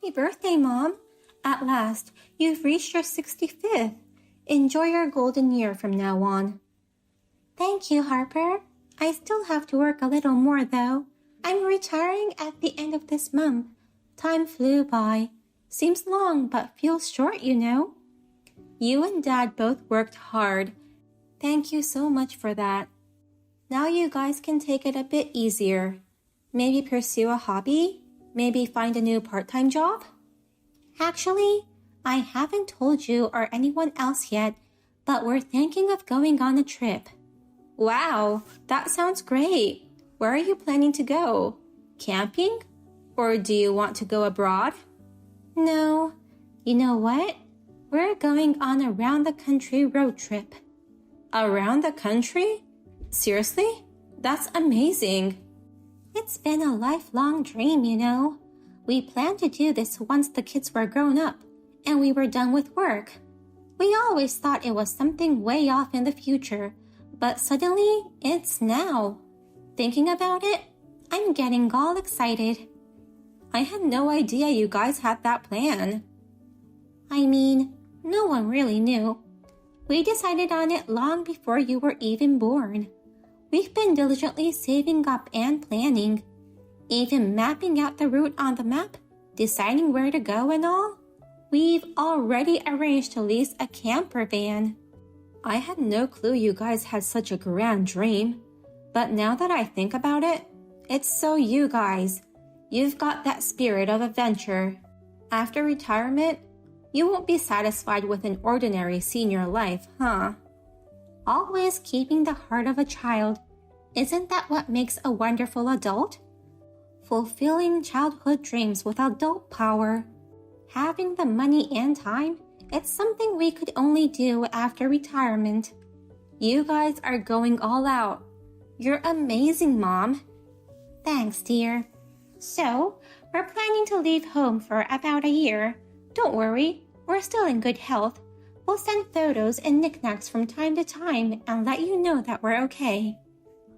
Happy birthday, Mom! At last, you've reached your 65th. Enjoy your golden year from now on. Thank you, Harper. I still have to work a little more, though. I'm retiring at the end of this month. Time flew by. Seems long, but feels short, you know. You and Dad both worked hard. Thank you so much for that. Now you guys can take it a bit easier. Maybe pursue a hobby? Maybe find a new part-time job? Actually, I haven't told you or anyone else yet, but we're thinking of going on a trip. Wow, that sounds great. Where are you planning to go? Camping? Or do you want to go abroad? No. You know what? We're going on a round-the-country road trip. Around the country? Seriously? That's amazing. It's been a lifelong dream, you know. We planned to do this once the kids were grown up and we were done with work. We always thought it was something way off in the future, but suddenly it's now. Thinking about it, I'm getting all excited. I had no idea you guys had that plan. I mean, no one really knew. We decided on it long before you were even born. We've been diligently saving up and planning, even mapping out the route on the map, deciding where to go and all. We've already arranged to lease a camper van. I had no clue you guys had such a grand dream, but now that I think about it, it's so you guys. You've got that spirit of adventure. After retirement, you won't be satisfied with an ordinary senior life, huh? Always keeping the heart of a child. Isn't that what makes a wonderful adult? Fulfilling childhood dreams with adult power. Having the money and time, it's something we could only do after retirement. You guys are going all out. You're amazing, Mom. Thanks, dear. So, we're planning to leave home for about a year. Don't worry, we're still in good health. We'll send photos and knickknacks from time to time and let you know that we're okay.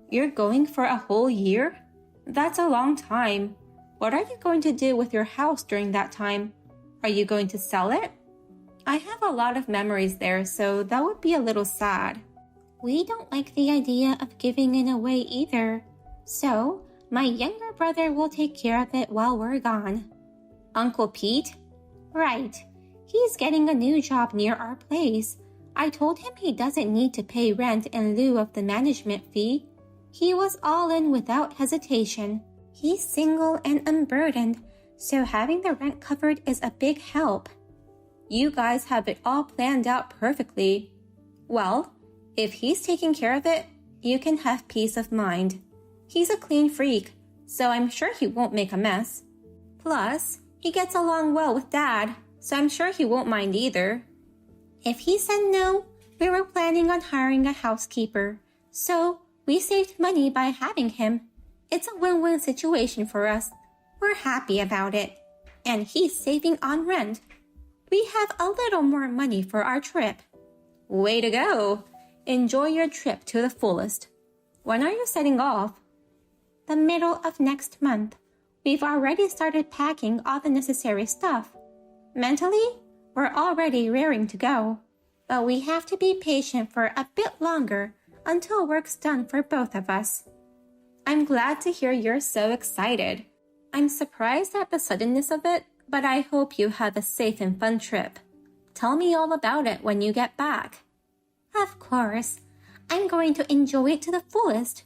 You're going for a whole year? That's a long time. What are you going to do with your house during that time? Are you going to sell it? I have a lot of memories there, so that would be a little sad. We don't like the idea of giving it away either. So, my younger brother will take care of it while we're gone. Uncle Pete? Right. He's getting a new job near our place. I told him he doesn't need to pay rent in lieu of the management fee. He was all in without hesitation. He's single and unburdened, so having the rent covered is a big help. You guys have it all planned out perfectly. Well, if he's taking care of it, you can have peace of mind. He's a clean freak, so I'm sure he won't make a mess. Plus, he gets along well with Dad, so I'm sure he won't mind either. If he said no, we were planning on hiring a housekeeper, so we saved money by having him. It's a win-win situation for us. We're happy about it. And he's saving on rent. We have a little more money for our trip. Way to go! Enjoy your trip to the fullest. When are you setting off? The middle of next month. We've already started packing all the necessary stuff. Mentally, we're already raring to go. But we have to be patient for a bit longer until work's done for both of us. I'm glad to hear you're so excited. I'm surprised at the suddenness of it, but I hope you have a safe and fun trip. Tell me all about it when you get back. Of course. I'm going to enjoy it to the fullest.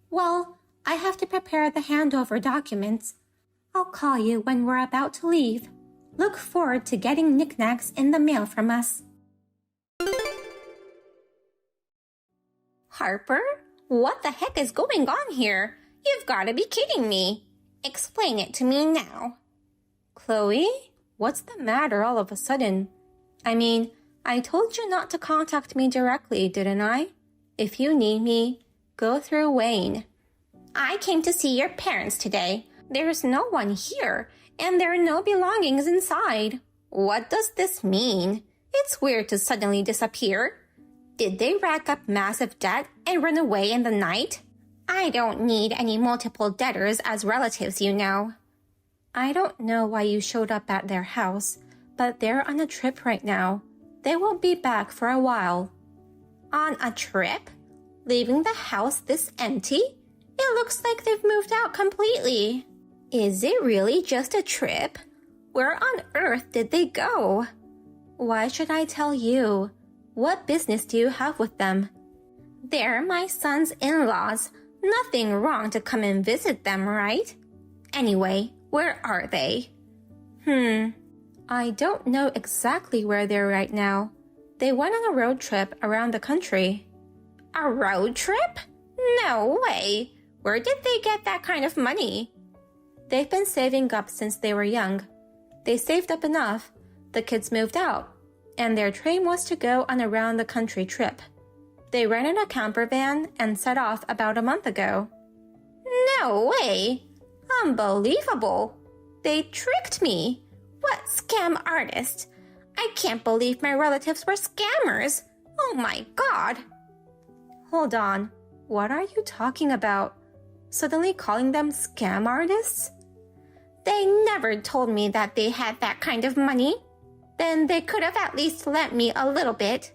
Well, I have to prepare the handover documents. I'll call you when we're about to leave. Look forward to getting knickknacks in the mail from us. Harper, what the heck is going on here? You've got to be kidding me. Explain it to me now. Chloe, what's the matter all of a sudden? I mean, I told you not to contact me directly, didn't I? If you need me, go through Wayne. I came to see your parents today. There's no one here, and there are no belongings inside. What does this mean? It's weird to suddenly disappear. Did they rack up massive debt and run away in the night? I don't need any multiple debtors as relatives, you know. I don't know why you showed up at their house, but they're on a trip right now. They won't be back for a while. On a trip? Leaving the house this empty? It looks like they've moved out completely. Is it really just a trip? Where on earth did they go? Why should I tell you? What business do you have with them? They're my son's in-laws. Nothing wrong to come and visit them, right? Anyway, where are they? I don't know exactly where they're right now. They went on a road trip around the country. A road trip? No way! Where did they get that kind of money? They've been saving up since they were young. They saved up enough. The kids moved out, and their dream was to go on a round-the-country trip. They rented a camper van and set off about a month ago. No way! Unbelievable! They tricked me! What scam artist! I can't believe my relatives were scammers! Oh my god! Hold on. What are you talking about? Suddenly calling them scam artists? They never told me that they had that kind of money. Then they could have at least lent me a little bit.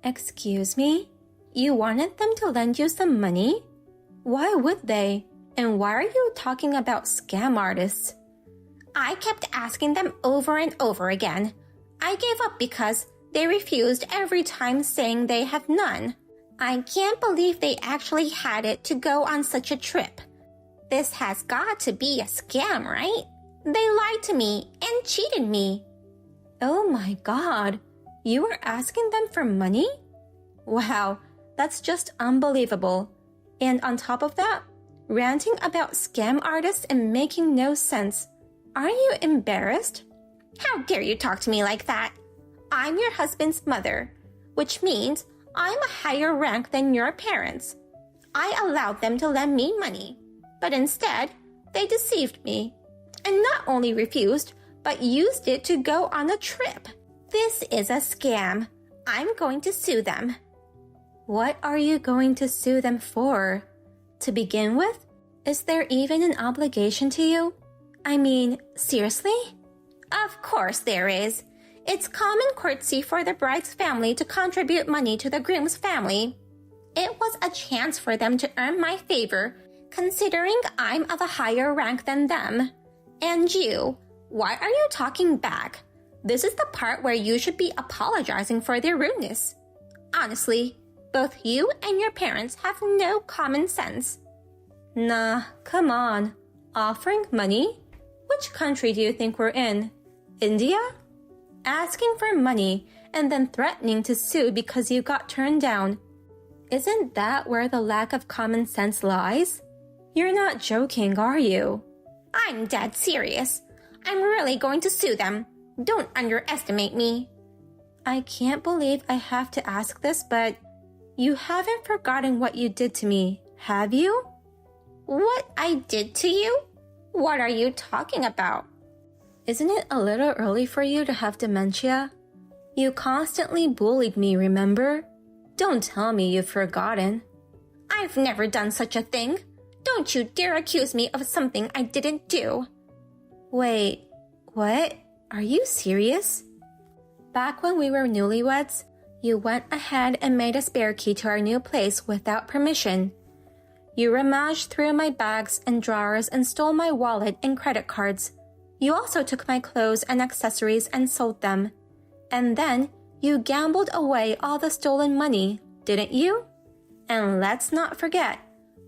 Excuse me? You wanted them to lend you some money? Why would they? And why are you talking about scam artists? I kept asking them over and over again. I gave up because they refused every time, saying they have none. I can't believe they actually had it to go on such a trip. This has got to be a scam, right? They lied to me and cheated me. Oh my god, you were asking them for money? Wow, that's just unbelievable. And on top of that, ranting about scam artists and making no sense. Aren't you embarrassed? How dare you talk to me like that? I'm your husband's mother, which means I'm a higher rank than your parents. I allowed them to lend me money, but instead, they deceived me. And not only refused, but used it to go on a trip. This is a scam. I'm going to sue them. What are you going to sue them for? To begin with, is there even an obligation to you? I mean, seriously? Of course there is. It's common courtesy for the bride's family to contribute money to the groom's family. It was a chance for them to earn my favor, considering I'm of a higher rank than them. And you, why are you talking back? This is the part where you should be apologizing for their rudeness. Honestly, both you and your parents have no common sense. Nah, come on. Offering money? Which country do you think we're in? India? Asking for money and then threatening to sue because you got turned down. Isn't that where the lack of common sense lies? You're not joking, are you? I'm dead serious. I'm really going to sue them. Don't underestimate me. I can't believe I have to ask this, but you haven't forgotten what you did to me, have you? What I did to you? What are you talking about? Isn't it a little early for you to have dementia? You constantly bullied me, remember? Don't tell me you've forgotten. I've never done such a thing. Don't you dare accuse me of something I didn't do. Wait, what? Are you serious? Back when we were newlyweds, you went ahead and made a spare key to our new place without permission. You rummaged through my bags and drawers and stole my wallet and credit cards. You also took my clothes and accessories and sold them. And then you gambled away all the stolen money, didn't you? And let's not forget,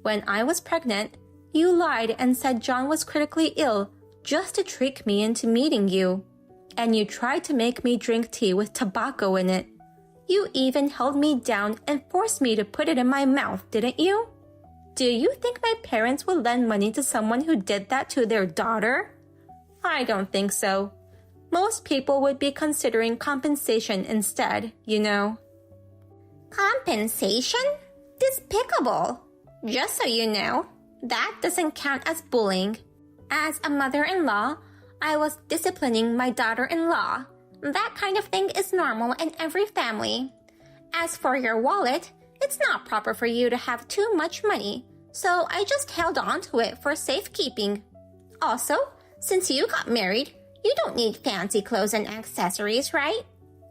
when I was pregnant, you lied and said John was critically ill just to trick me into meeting you. And you tried to make me drink tea with tobacco in it. You even held me down and forced me to put it in my mouth, didn't you? Do you think my parents would lend money to someone who did that to their daughter? I don't think so. Most people would be considering compensation instead, you know. Compensation? Despicable. Just so you know, that doesn't count as bullying. As a mother-in-law, I was disciplining my daughter-in-law. That kind of thing is normal in every family. As for your wallet, it's not proper for you to have too much money, so I just held on to it for safekeeping. Also, Since you got married, you don't need fancy clothes and accessories, right?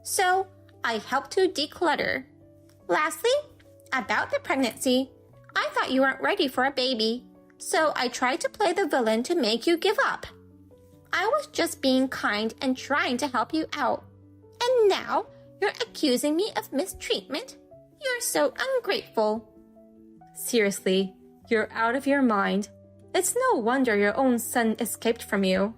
So, I helped you declutter. Lastly, about the pregnancy, I thought you weren't ready for a baby, so I tried to play the villain to make you give up. I was just being kind and trying to help you out. And now, you're accusing me of mistreatment? You're so ungrateful. Seriously, you're out of your mind. It's no wonder your own son escaped from you.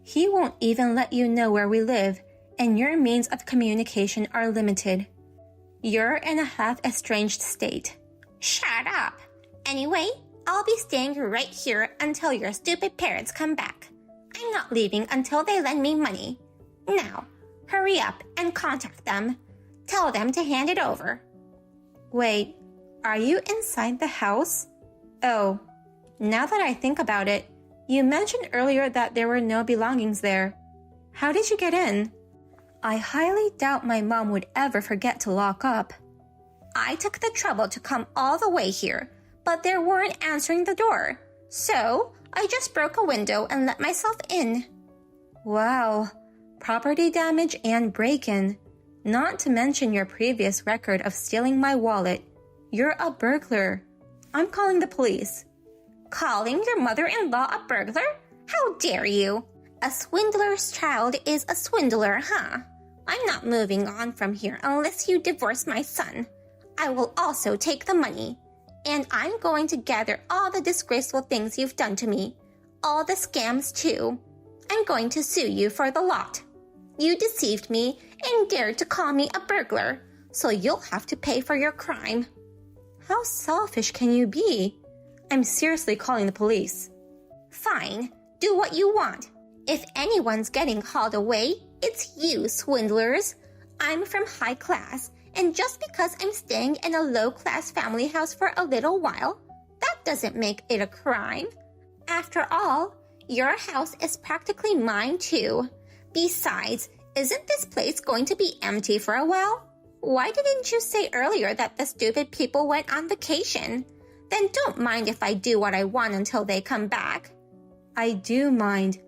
He won't even let you know where we live, and your means of communication are limited. You're in a half-estranged state. Shut up. Anyway, I'll be staying right here until your stupid parents come back. I'm not leaving until they lend me money. Now, hurry up and contact them. Tell them to hand it over. Wait, are you inside the house? Oh, now that I think about it, you mentioned earlier that there were no belongings there. How did you get in? I highly doubt my mom would ever forget to lock up. I took the trouble to come all the way here, but they weren't answering the door. So, I just broke a window and let myself in. Wow, property damage and break-in. Not to mention your previous record of stealing my wallet. You're a burglar. I'm calling the police. Calling your mother-in-law a burglar? How dare you? A swindler's child is a swindler, huh? I'm not moving on from here unless you divorce my son. I will also take the money. And I'm going to gather all the disgraceful things you've done to me. All the scams, too. I'm going to sue you for the lot. You deceived me and dared to call me a burglar, so you'll have to pay for your crime. How selfish can you be? I'm seriously calling the police. Fine, do what you want. If anyone's getting hauled away, it's you, swindlers. I'm from high class, and just because I'm staying in a low-class family house for a little while, that doesn't make it a crime. After all, your house is practically mine too. Besides, isn't this place going to be empty for a while? Why didn't you say earlier that the stupid people went on vacation? Then don't mind if I do what I want until they come back. I do mind.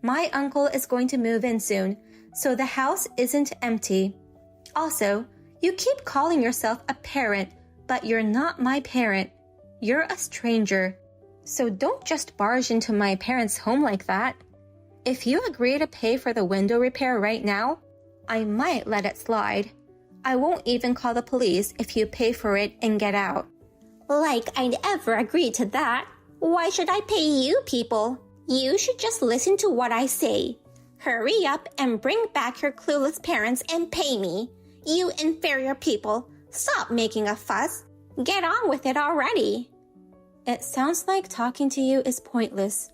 My uncle is going to move in soon, so the house isn't empty. Also, you keep calling yourself a parent, but you're not my parent. You're a stranger. So don't just barge into my parents' home like that. If you agree to pay for the window repair right now, I might let it slide. I won't even call the police if you pay for it and get out. Like I'd ever agree to that. Why should I pay you people? You should just listen to what I say. Hurry up and bring back your clueless parents and pay me. You inferior people, stop making a fuss. Get on with it already. It sounds like talking to you is pointless.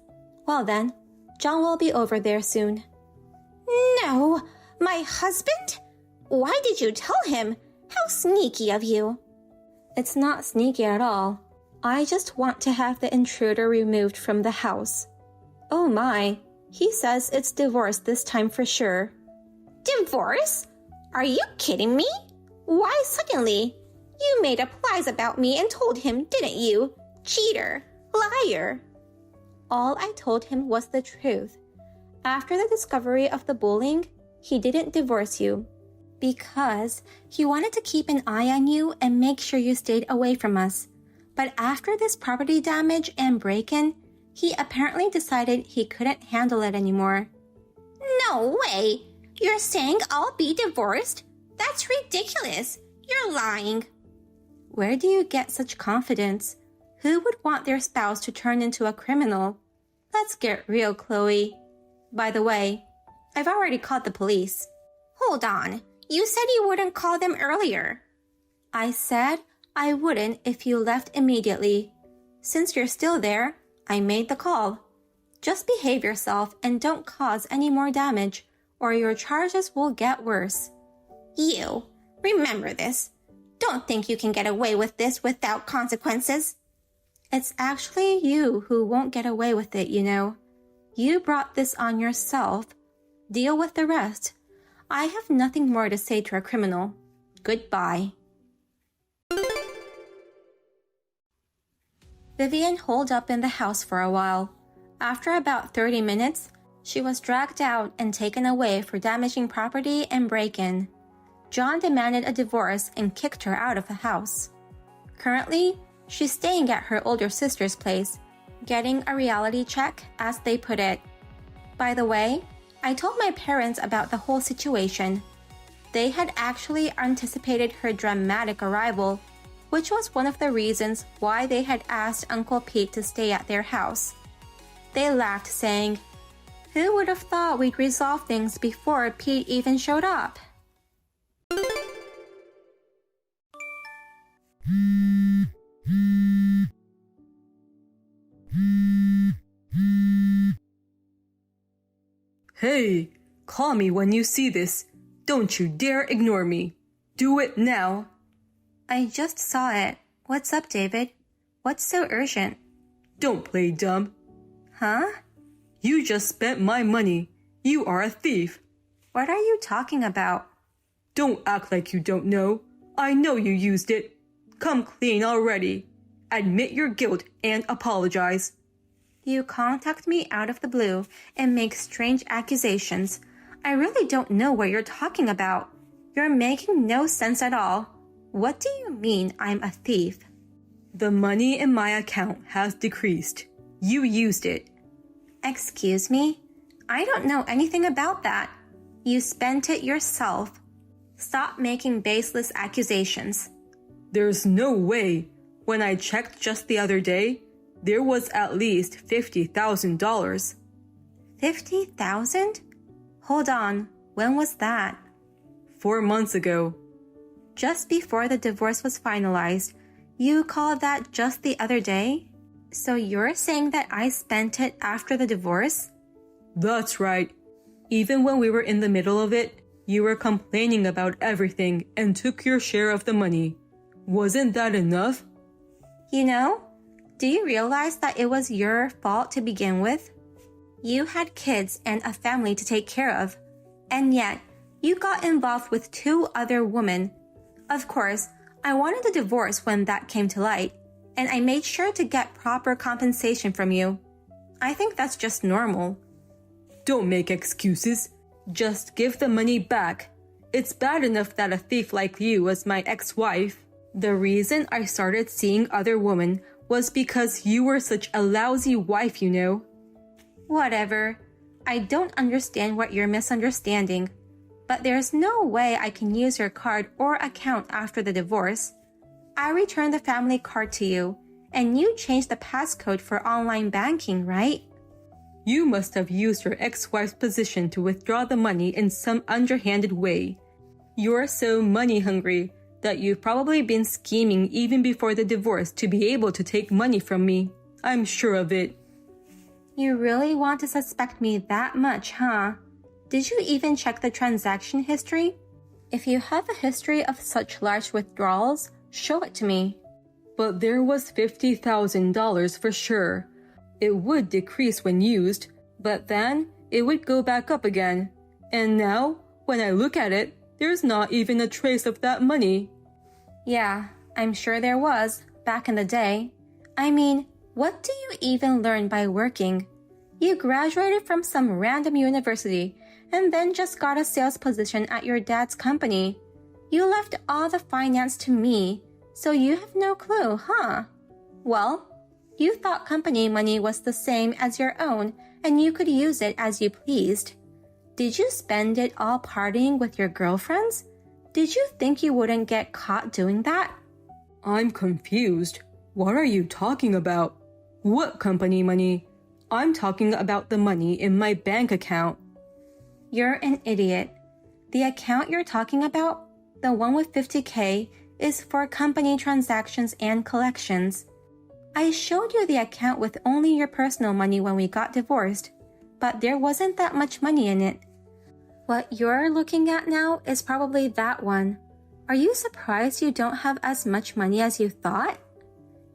Well then, John will be over there soon. No, my husband? Why did you tell him? How sneaky of you. It's not sneaky at all. I just want to have the intruder removed from the house. Oh my, he says it's divorce this time for sure. Divorce? Are you kidding me? Why suddenly? You made up lies about me and told him, didn't you? Cheater, liar. All I told him was the truth. After the discovery of the bullying, he didn't divorce you. Because he wanted to keep an eye on you and make sure you stayed away from us. But after this property damage and break-in, he apparently decided he couldn't handle it anymore. No way! You're saying I'll be divorced? That's ridiculous. You're lying. Where do you get such confidence? Who would want their spouse to turn into a criminal? Let's get real, Chloe. By the way, I've already called the police. Hold on. You said you wouldn't call them earlier. I said I wouldn't if you left immediately. Since you're still there, I made the call. Just behave yourself and don't cause any more damage, or your charges will get worse. You, remember this. Don't think you can get away with this without consequences. It's actually you who won't get away with it, you know. You brought this on yourself. Deal with the rest. I have nothing more to say to a criminal. Goodbye. Vivian holed up in the house for a while. After about 30 minutes, she was dragged out and taken away for damaging property and break-in. John demanded a divorce and kicked her out of the house. Currently, she's staying at her older sister's place, getting a reality check, as they put it. By the way, I told my parents about the whole situation. They had actually anticipated her dramatic arrival, which was one of the reasons why they had asked Uncle Pete to stay at their house. They laughed, saying, "Who would have thought we'd resolve things before Pete even showed up?" Hey, call me when you see this. Don't you dare ignore me. Do it now. I just saw it. What's up, David? What's so urgent? Don't play dumb. Huh? You just spent my money. You are a thief. What are you talking about? Don't act like you don't know. I know you used it. Come clean already. Admit your guilt and apologize. You contact me out of the blue and make strange accusations. I really don't know what you're talking about. You're making no sense at all. What do you mean I'm a thief? The money in my account has decreased. You used it. Excuse me? I don't know anything about that. You spent it yourself. Stop making baseless accusations. There's no way. When I checked just the other day, there was at least $50,000. 50,000? Hold on, when was that? 4 months ago. Just before the divorce was finalized. You called that just the other day? So you're saying that I spent it after the divorce? That's right. Even when we were in the middle of it, you were complaining about everything and took your share of the money. Wasn't that enough? You know, do you realize that it was your fault to begin with? You had kids and a family to take care of, and yet you got involved with 2 other women. Of course, I wanted a divorce when that came to light, and I made sure to get proper compensation from you. I think that's just normal. Don't make excuses. Just give the money back. It's bad enough that a thief like you was my ex-wife. The reason I started seeing other women was because you were such a lousy wife, you know. Whatever. I don't understand what you're misunderstanding. But there's no way I can use your card or account after the divorce. I returned the family card to you, and you changed the passcode for online banking, right? You must have used your ex-wife's position to withdraw the money in some underhanded way. You're so money-hungry that you've probably been scheming even before the divorce to be able to take money from me. I'm sure of it. You really want to suspect me that much, huh? Did you even check the transaction history? If you have a history of such large withdrawals, show it to me. But there was $50,000 for sure. It would decrease when used, but then it would go back up again. And now, when I look at it, there's not even a trace of that money. Yeah, I'm sure there was, back in the day. I mean, what do you even learn by working? You graduated from some random university and then just got a sales position at your dad's company. You left all the finance to me, so you have no clue, huh? Well, you thought company money was the same as your own and you could use it as you pleased. Did you spend it all partying with your girlfriends? Did you think you wouldn't get caught doing that? I'm confused. What are you talking about? What company money? I'm talking about the money in my bank account. You're an idiot. The account you're talking about, the one with $50K, is for company transactions and collections. I showed you the account with only your personal money when we got divorced, but there wasn't that much money in it. What you're looking at now is probably that one. Are you surprised you don't have as much money as you thought?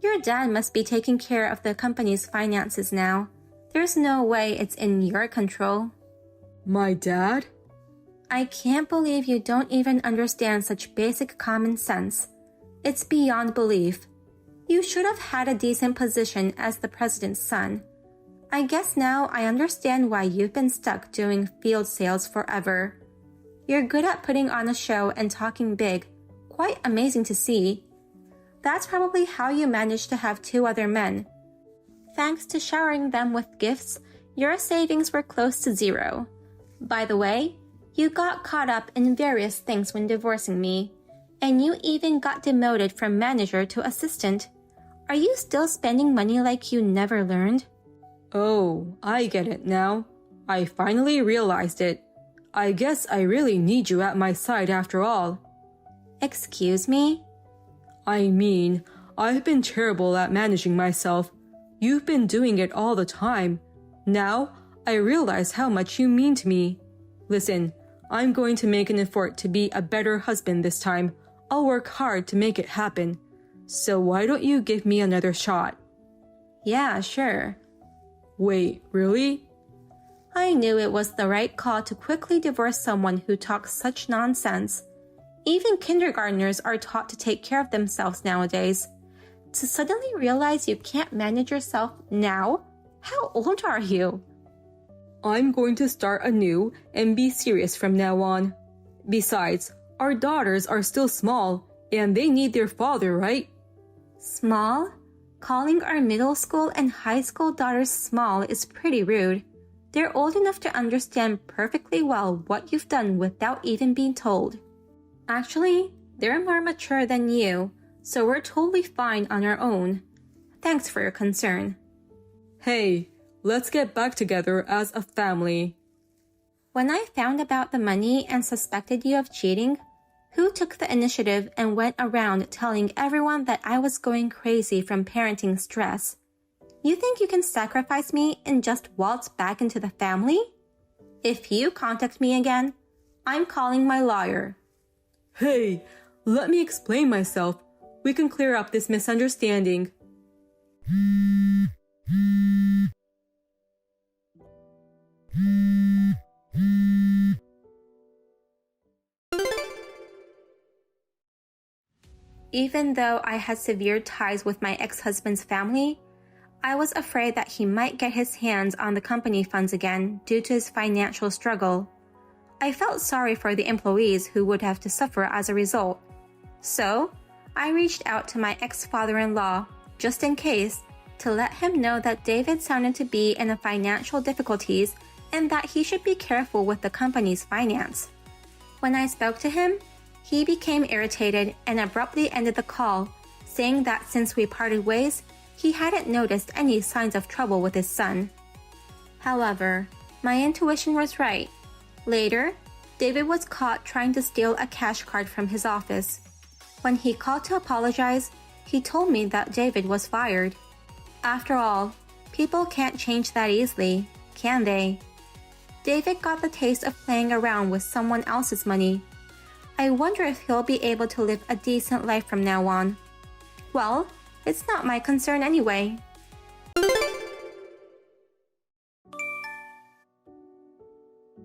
Your dad must be taking care of the company's finances now. There's no way it's in your control. My dad? I can't believe you don't even understand such basic common sense. It's beyond belief. You should have had a decent position as the president's son. I guess now I understand why you've been stuck doing field sales forever. You're good at putting on a show and talking big. Quite amazing to see. That's probably how you managed to have 2 other men. Thanks to showering them with gifts, your savings were close to 0. By the way, you got caught up in various things when divorcing me, and you even got demoted from manager to assistant. Are you still spending money like you never learned? Oh, I get it now. I finally realized it. I guess I really need you at my side after all. Excuse me? I mean, I've been terrible at managing myself. You've been doing it all the time. Now, I realize how much you mean to me. Listen, I'm going to make an effort to be a better husband this time. I'll work hard to make it happen. So why don't you give me another shot? Yeah, sure. Wait, really? I knew it was the right call to quickly divorce someone who talks such nonsense. Even kindergartners are taught to take care of themselves nowadays. To suddenly realize you can't manage yourself now? How old are you? I'm going to start anew and be serious from now on. Besides, our daughters are still small, and they need their father, right? Small? Calling our middle school and high school daughters small is pretty rude. They're old enough to understand perfectly well what you've done without even being told. Actually, they're more mature than you, so we're totally fine on our own. Thanks for your concern. Hey, let's get back together as a family. When I found about the money and suspected you of cheating, who took the initiative and went around telling everyone that I was going crazy from parenting stress? You think you can sacrifice me and just waltz back into the family? If you contact me again, I'm calling my lawyer. Hey, let me explain myself. We can clear up this misunderstanding. Even though I had severe ties with my ex-husband's family, I was afraid that he might get his hands on the company funds again due to his financial struggle. I felt sorry for the employees who would have to suffer as a result. So, I reached out to my ex-father-in-law, just in case, to let him know that David sounded to be in financial difficulties and that he should be careful with the company's finance. When I spoke to him, he became irritated and abruptly ended the call, saying that since we parted ways, he hadn't noticed any signs of trouble with his son. However, my intuition was right. Later, David was caught trying to steal a cash card from his office. When he called to apologize, he told me that David was fired. After all, people can't change that easily, can they? David got the taste of playing around with someone else's money. I wonder if he'll be able to live a decent life from now on. Well, it's not my concern anyway.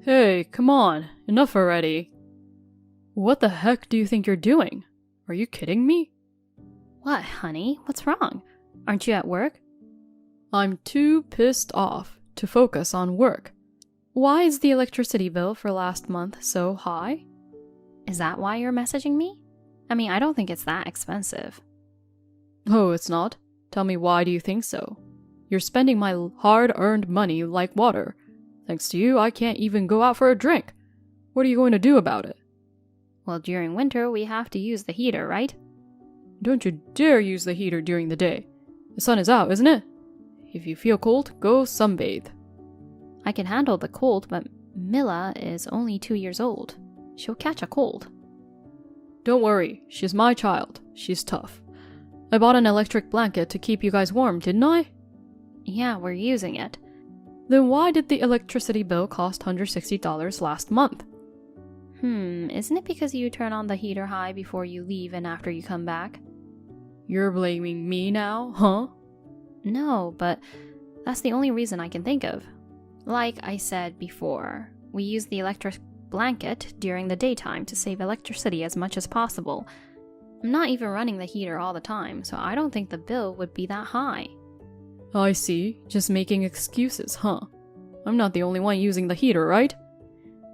Hey, come on, enough already. What the heck do you think you're doing? Are you kidding me? What, honey? What's wrong? Aren't you at work? I'm too pissed off to focus on work. Why is the electricity bill for last month so high? Is that why you're messaging me? I mean, I don't think it's that expensive. Oh, it's not? Tell me, why do you think so? You're spending my hard-earned money like water. Thanks to you, I can't even go out for a drink. What are you going to do about it? Well, during winter, we have to use the heater, right? Don't you dare use the heater during the day. The sun is out, isn't it? If you feel cold, go sunbathe. I can handle the cold, but Mila is only 2 years old. She'll catch a cold. Don't worry, she's my child. She's tough. I bought an electric blanket to keep you guys warm, didn't I? Yeah, we're using it. Then why did the electricity bill cost $160 last month? Isn't it because you turn on the heater high before you leave and after you come back? You're blaming me now, huh? No, but that's the only reason I can think of. Like I said before, we use the electric blanket during the daytime to save electricity as much as possible. I'm not even running the heater all the time, so I don't think the bill would be that high. I see. Just making excuses, huh? I'm not the only one using the heater, right?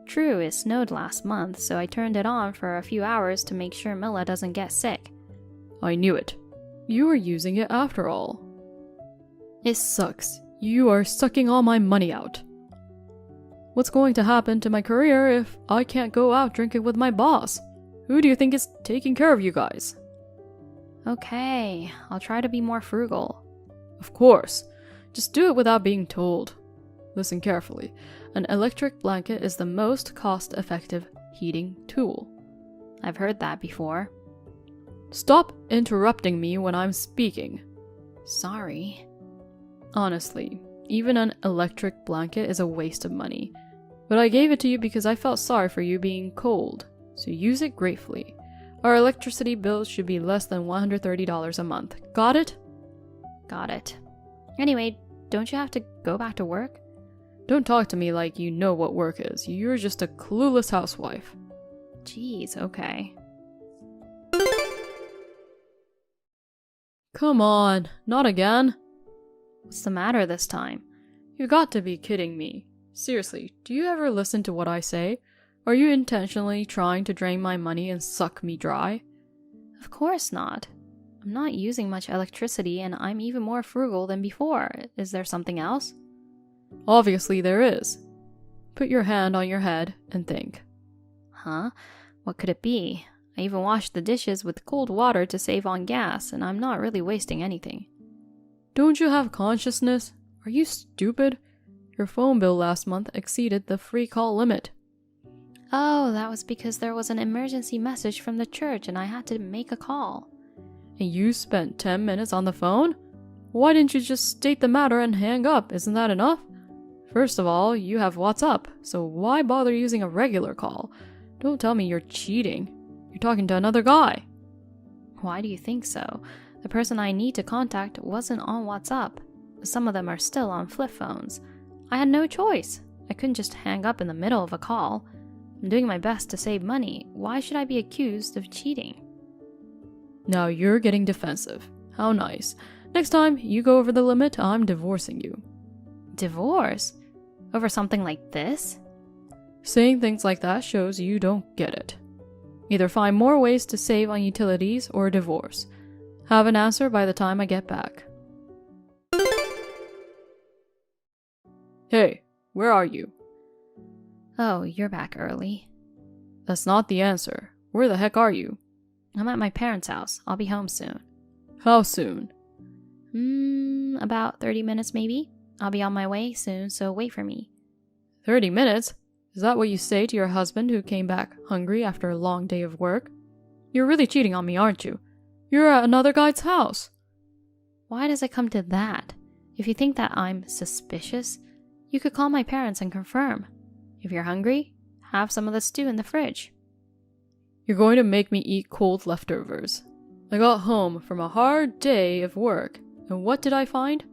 True, it snowed last month, so I turned it on for a few hours to make sure Milla doesn't get sick. I knew it. You were using it after all. It sucks. You are sucking all my money out. What's going to happen to my career if I can't go out drinking with my boss? Who do you think is taking care of you guys? Okay, I'll try to be more frugal. Of course. Just do it without being told. Listen carefully. An electric blanket is the most cost-effective heating tool. I've heard that before. Stop interrupting me when I'm speaking. Sorry. Honestly, even an electric blanket is a waste of money. But I gave it to you because I felt sorry for you being cold, so use it gratefully. Our electricity bills should be less than $130 a month. Got it? Got it. Anyway, don't you have to go back to work? Don't talk to me like you know what work is. You're just a clueless housewife. Jeez, okay. Come on, not again. What's the matter this time? You've got to be kidding me. Seriously, do you ever listen to what I say? Are you intentionally trying to drain my money and suck me dry? Of course not. I'm not using much electricity and I'm even more frugal than before. Is there something else? Obviously there is. Put your hand on your head and think. Huh? What could it be? I even washed the dishes with cold water to save on gas, and I'm not really wasting anything. Don't you have consciousness? Are you stupid? Your phone bill last month exceeded the free call limit. Oh, that was because there was an emergency message from the church and I had to make a call. And you spent 10 minutes on the phone? Why didn't you just state the matter and hang up? Isn't that enough? First of all, you have WhatsApp, so why bother using a regular call? Don't tell me you're cheating. You're talking to another guy. Why do you think so? The person I need to contact wasn't on WhatsApp. Some of them are still on flip phones. I had no choice. I couldn't just hang up in the middle of a call. I'm doing my best to save money. Why should I be accused of cheating? Now you're getting defensive. How nice. Next time you go over the limit, I'm divorcing you. Divorce? Over something like this? Saying things like that shows you don't get it. Either find more ways to save on utilities or divorce. Have an answer by the time I get back. Hey, where are you? Oh, you're back early. That's not the answer. Where the heck are you? I'm at my parents' house. I'll be home soon. How soon? About 30 minutes maybe. I'll be on my way soon, so wait for me. 30 minutes? Is that what you say to your husband who came back hungry after a long day of work? You're really cheating on me, aren't you? You're at another guy's house. Why does it come to that? If you think that I'm suspicious, you could call my parents and confirm. If you're hungry, have some of the stew in the fridge. You're going to make me eat cold leftovers. I got home from a hard day of work, and what did I find?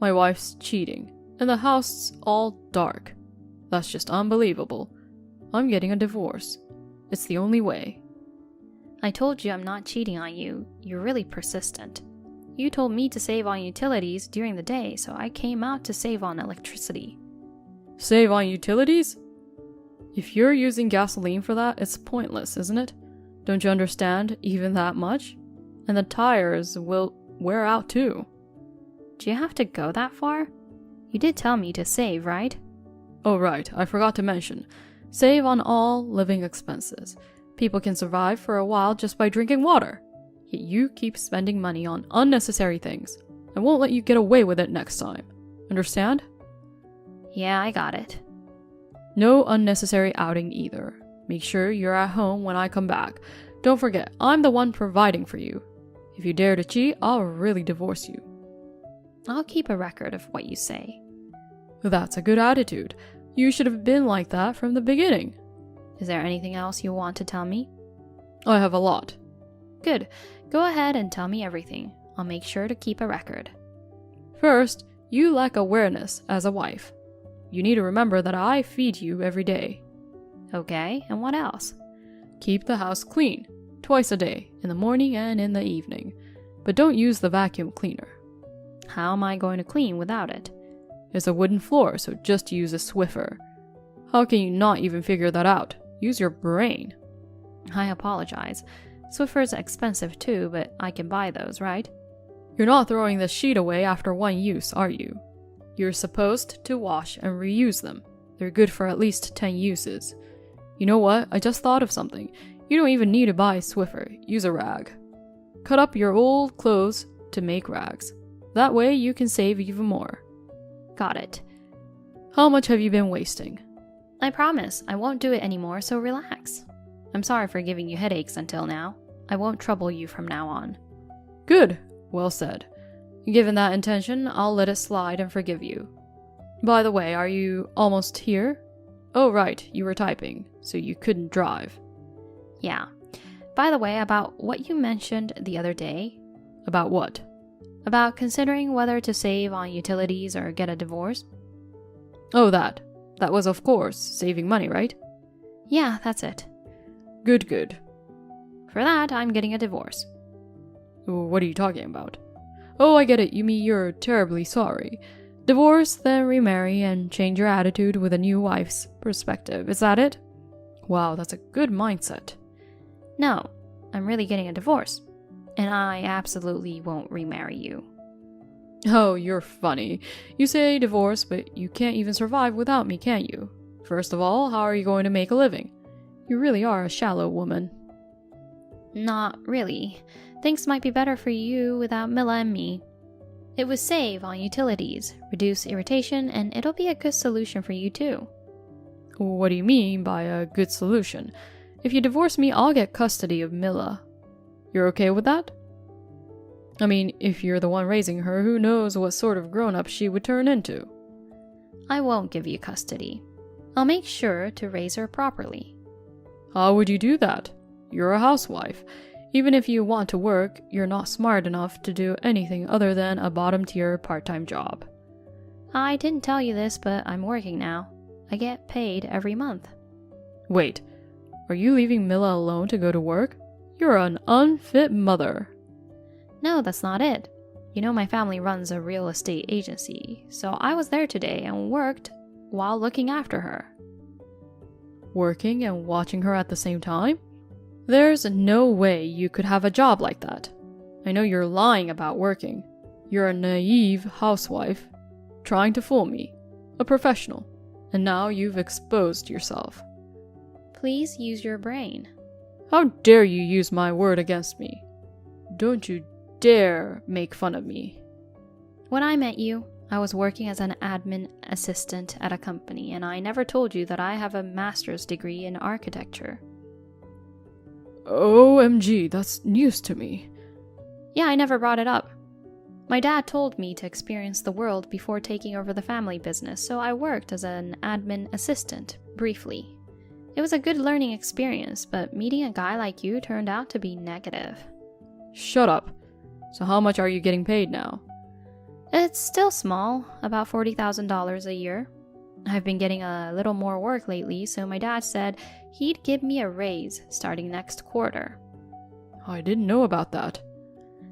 My wife's cheating, and the house all dark. That's just unbelievable. I'm getting a divorce. It's the only way. I told you I'm not cheating on you. You're really persistent. You told me to save on utilities during the day, so I came out to save on electricity. Save on utilities? If you're using gasoline for that, it's pointless, isn't it? Don't you understand even that much? And the tires will wear out too. Do you have to go that far? You did tell me to save, right? Oh right, I forgot to mention. Save on all living expenses. People can survive for a while just by drinking water. Yet you keep spending money on unnecessary things. I won't let you get away with it next time. Understand? Yeah, I got it. No unnecessary outing either. Make sure you're at home when I come back. Don't forget, I'm the one providing for you. If you dare to cheat, I'll really divorce you. I'll keep a record of what you say. That's a good attitude. You should have been like that from the beginning. Is there anything else you want to tell me? I have a lot. Good. Go ahead and tell me everything. I'll make sure to keep a record. First, you lack awareness as a wife. You need to remember that I feed you every day. Okay, and what else? Keep the house clean, twice a day, in the morning and in the evening. But don't use the vacuum cleaner. How am I going to clean without it? It's a wooden floor, so just use a Swiffer. How can you not even figure that out? Use your brain. I apologize. Swiffer's expensive too, but I can buy those, right? You're not throwing the sheet away after one use, are you? You're supposed to wash and reuse them. They're good for at least 10 uses. You know what? I just thought of something. You don't even need to buy a Swiffer. Use a rag. Cut up your old clothes to make rags. That way you can save even more. Got it. How much have you been wasting? I promise I won't do it anymore, so relax. I'm sorry for giving you headaches until now. I won't trouble you from now on. Good. Well said. Given that intention, I'll let it slide and forgive you. By the way, are you almost here? Oh right, you were typing, so you couldn't drive. Yeah. By the way, about what you mentioned the other day. About what? About considering whether to save on utilities or get a divorce. Oh, that. That was, of course, saving money, right? Yeah, that's it. Good, good. For that, I'm getting a divorce. What are you talking about? Oh, I get it. You mean you're terribly sorry. Divorce, then remarry, and change your attitude with a new wife's perspective. Is that it? Wow, that's a good mindset. No, I'm really getting a divorce. And I absolutely won't remarry you. Oh, you're funny. You say divorce, but you can't even survive without me, can you? First of all, how are you going to make a living? You really are a shallow woman. Not really. Things might be better for you without Mila and me. It would save on utilities, reduce irritation, and it'll be a good solution for you too. What do you mean by a good solution? If you divorce me, I'll get custody of Mila. You're okay with that? I mean, if you're the one raising her, who knows what sort of grown-up she would turn into? I won't give you custody. I'll make sure to raise her properly. How would you do that? You're a housewife. Even if you want to work, you're not smart enough to do anything other than a bottom-tier part-time job. I didn't tell you this, but I'm working now. I get paid every month. Wait, are you leaving Mila alone to go to work? You're an unfit mother. No, that's not it. You know my family runs a real estate agency, so I was there today and worked while looking after her. Working and watching her at the same time? There's no way you could have a job like that. I know you're lying about working. You're a naive housewife, trying to fool me, a professional, and now you've exposed yourself. Please use your brain. How dare you use my word against me? Don't you dare make fun of me. When I met you, I was working as an admin assistant at a company, and I never told you that I have a master's degree in architecture. OMG, that's news to me. Yeah, I never brought it up. My dad told me to experience the world before taking over the family business, so I worked as an admin assistant, briefly. It was a good learning experience, but meeting a guy like you turned out to be negative. Shut up. So how much are you getting paid now? It's still small, about $40,000 a year. I've been getting a little more work lately, so my dad said he'd give me a raise starting next quarter. I didn't know about that.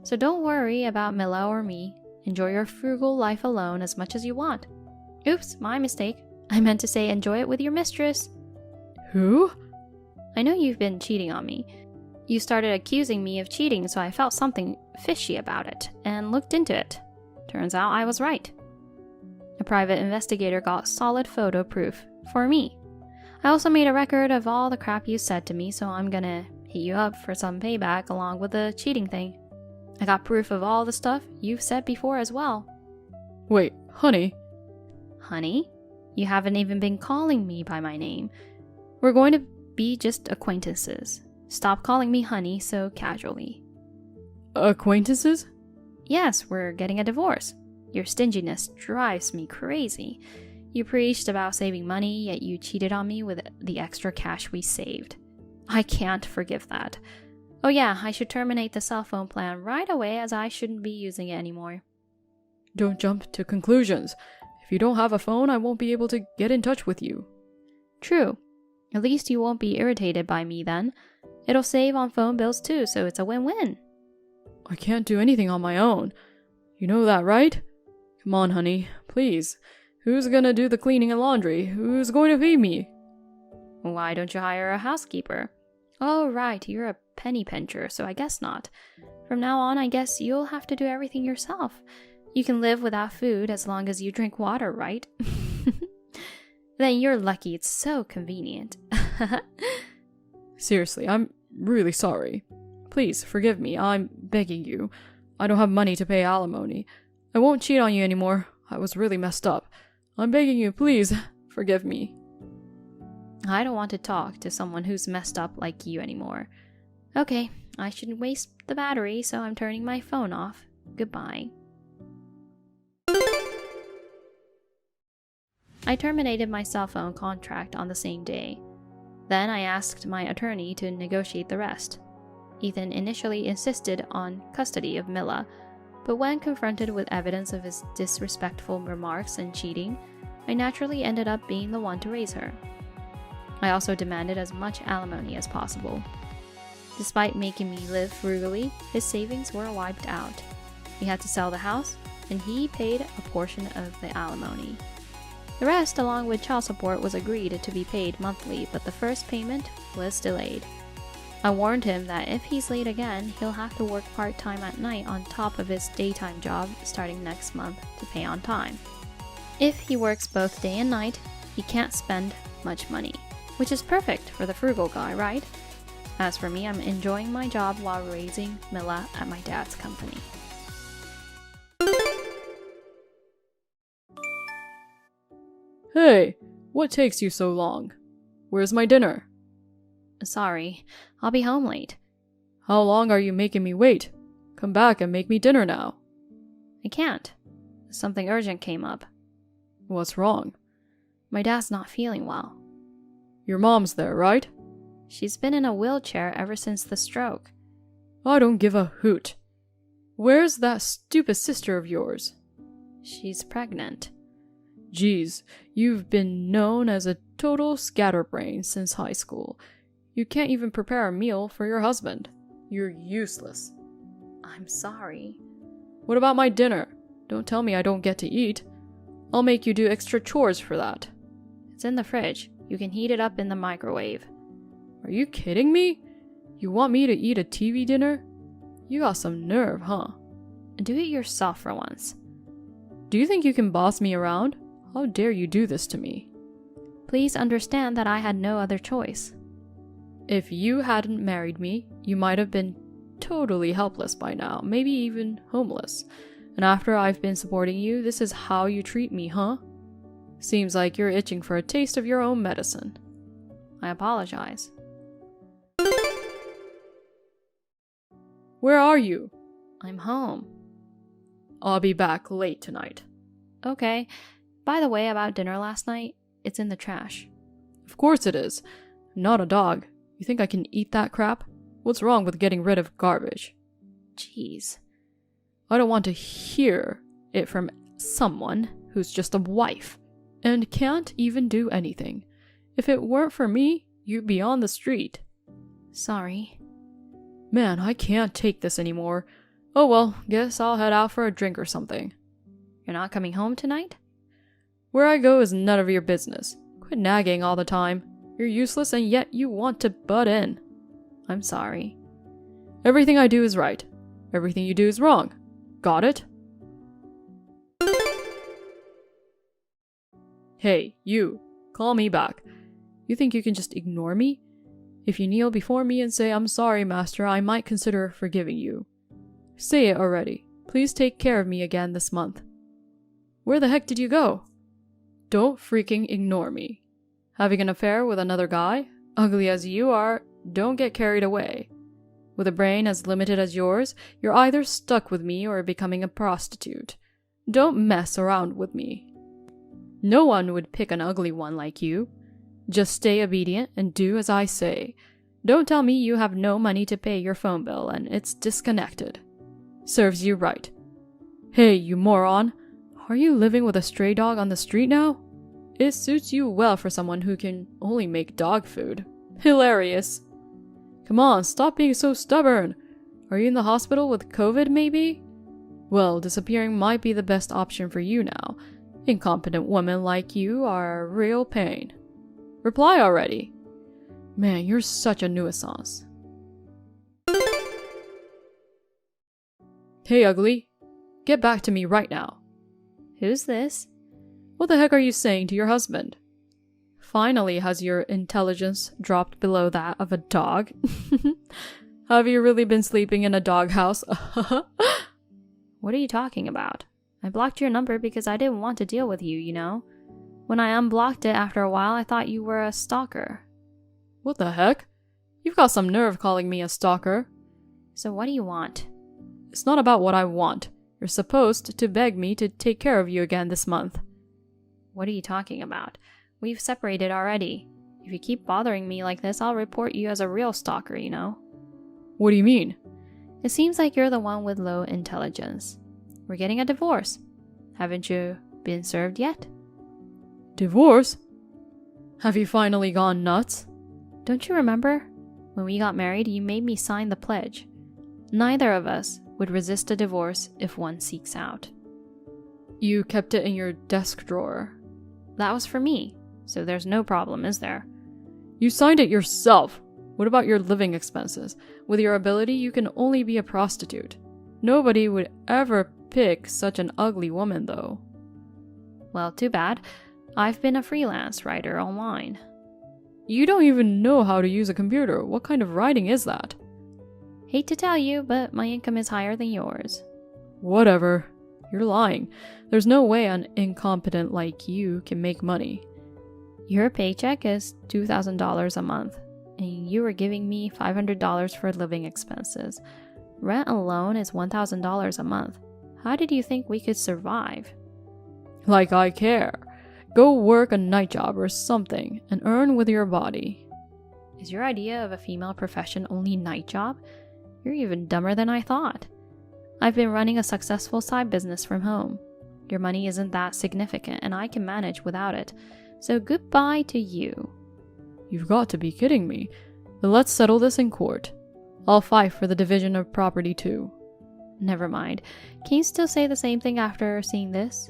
So don't worry about Mila or me. Enjoy your frugal life alone as much as you want. Oops, my mistake. I meant to say enjoy it with your mistress. Who? I know you've been cheating on me. You started accusing me of cheating, so I felt something fishy about it and looked into it. Turns out I was right. A private investigator got solid photo proof for me. I also made a record of all the crap you said to me, so I'm gonna hit you up for some payback along with the cheating thing. I got proof of all the stuff you've said before as well. Wait, honey? Honey? You haven't even been calling me by my name. We're going to be just acquaintances. Stop calling me honey so casually. Acquaintances? Yes, we're getting a divorce. Your stinginess drives me crazy. You preached about saving money, yet you cheated on me with the extra cash we saved. I can't forgive that. Oh yeah, I should terminate the cell phone plan right away as I shouldn't be using it anymore. Don't jump to conclusions. If you don't have a phone, I won't be able to get in touch with you. True. At least you won't be irritated by me then. It'll save on phone bills too, so it's a win-win. I can't do anything on my own. You know that, right? Come on, honey, please. Who's gonna do the cleaning and laundry? Who's going to feed me? Why don't you hire a housekeeper? Oh, right, you're a penny pincher, so I guess not. From now on, I guess you'll have to do everything yourself. You can live without food as long as you drink water, right? Then you're lucky, it's so convenient. Seriously, I'm really sorry. Please, forgive me, I'm begging you. I don't have money to pay alimony. I won't cheat on you anymore. I was really messed up. I'm begging you, please, forgive me. I don't want to talk to someone who's messed up like you anymore. Okay, I shouldn't waste the battery, so I'm turning my phone off. Goodbye. I terminated my cell phone contract on the same day. Then I asked my attorney to negotiate the rest. Ethan initially insisted on custody of Mila, but when confronted with evidence of his disrespectful remarks and cheating, I naturally ended up being the one to raise her. I also demanded as much alimony as possible. Despite making me live frugally, his savings were wiped out. He had to sell the house, and he paid a portion of the alimony. The rest, along with child support, was agreed to be paid monthly, but the first payment was delayed. I warned him that if he's late again, he'll have to work part-time at night on top of his daytime job starting next month to pay on time. If he works both day and night, he can't spend much money, which is perfect for the frugal guy, right? As for me, I'm enjoying my job while raising Mila at my dad's company. Hey, what takes you so long? Where's my dinner? Sorry, I'll be home late. How long are you making me wait? Come back and make me dinner now. I can't. Something urgent came up. What's wrong? My dad's not feeling well. Your mom's there, right? She's been in a wheelchair ever since the stroke. I don't give a hoot. Where's that stupid sister of yours? She's pregnant. Geez, you've been known as a total scatterbrain since high school. You can't even prepare a meal for your husband. You're useless. I'm sorry. What about my dinner? Don't tell me I don't get to eat. I'll make you do extra chores for that. It's in the fridge. You can heat it up in the microwave. Are you kidding me? You want me to eat a TV dinner? You got some nerve, huh? Do it yourself for once. Do you think you can boss me around? How dare you do this to me? Please understand that I had no other choice. If you hadn't married me, you might have been totally helpless by now, maybe even homeless. And after I've been supporting you, this is how you treat me, huh? Seems like you're itching for a taste of your own medicine. I apologize. Where are you? I'm home. I'll be back late tonight. Okay. By the way, about dinner last night, it's in the trash. Of course it is. I'm not a dog. You think I can eat that crap? What's wrong with getting rid of garbage? Jeez. I don't want to hear it from someone who's just a wife and can't even do anything. If it weren't for me, you'd be on the street. Sorry. Man, I can't take this anymore. Oh well, guess I'll head out for a drink or something. You're not coming home tonight? Where I go is none of your business. Quit nagging all the time. You're useless and yet you want to butt in. I'm sorry. Everything I do is right. Everything you do is wrong. Got it? Hey, you. Call me back. You think you can just ignore me? If you kneel before me and say, "I'm sorry, master," I might consider forgiving you. Say it already. Please take care of me again this month. Where the heck did you go? Don't freaking ignore me. Having an affair with another guy? Ugly as you are, don't get carried away. With a brain as limited as yours, you're either stuck with me or becoming a prostitute. Don't mess around with me. No one would pick an ugly one like you. Just stay obedient and do as I say. Don't tell me you have no money to pay your phone bill and it's disconnected. Serves you right. Hey, you moron. Are you living with a stray dog on the street now? It suits you well for someone who can only make dog food. Hilarious. Come on, stop being so stubborn. Are you in the hospital with COVID maybe? Well, disappearing might be the best option for you now. Incompetent women like you are a real pain. Reply already. Man, you're such a nuisance. Hey, ugly. Get back to me right now. Who's this? What the heck are you saying to your husband? Finally, has your intelligence dropped below that of a dog? Have you really been sleeping in a doghouse? What are you talking about? I blocked your number because I didn't want to deal with you, you know? When I unblocked it after a while, I thought you were a stalker. What the heck? You've got some nerve calling me a stalker. So what do you want? It's not about what I want. You're supposed to beg me to take care of you again this month. What are you talking about? We've separated already. If you keep bothering me like this, I'll report you as a real stalker, you know? What do you mean? It seems like you're the one with low intelligence. We're getting a divorce. Haven't you been served yet? Divorce? Have you finally gone nuts? Don't you remember? When we got married, you made me sign the pledge. Neither of us would resist a divorce if one seeks out. You kept it in your desk drawer. That was for me, so there's no problem, is there? You signed it yourself. What about your living expenses? With your ability, you can only be a prostitute. Nobody would ever pick such an ugly woman, though. Well, too bad. I've been a freelance writer online. You don't even know how to use a computer. What kind of writing is that? Hate to tell you, but my income is higher than yours. Whatever. You're lying. There's no way an incompetent like you can make money. Your paycheck is $2,000 a month, and you were giving me $500 for living expenses. Rent alone is $1,000 a month. How did you think we could survive? Like I care. Go work a night job or something and earn with your body. Is your idea of a female profession only night job? You're even dumber than I thought. I've been running a successful side business from home. Your money isn't that significant and I can manage without it. So goodbye to you. You've got to be kidding me. But let's settle this in court. I'll fight for the division of property too. Never mind. Can you still say the same thing after seeing this?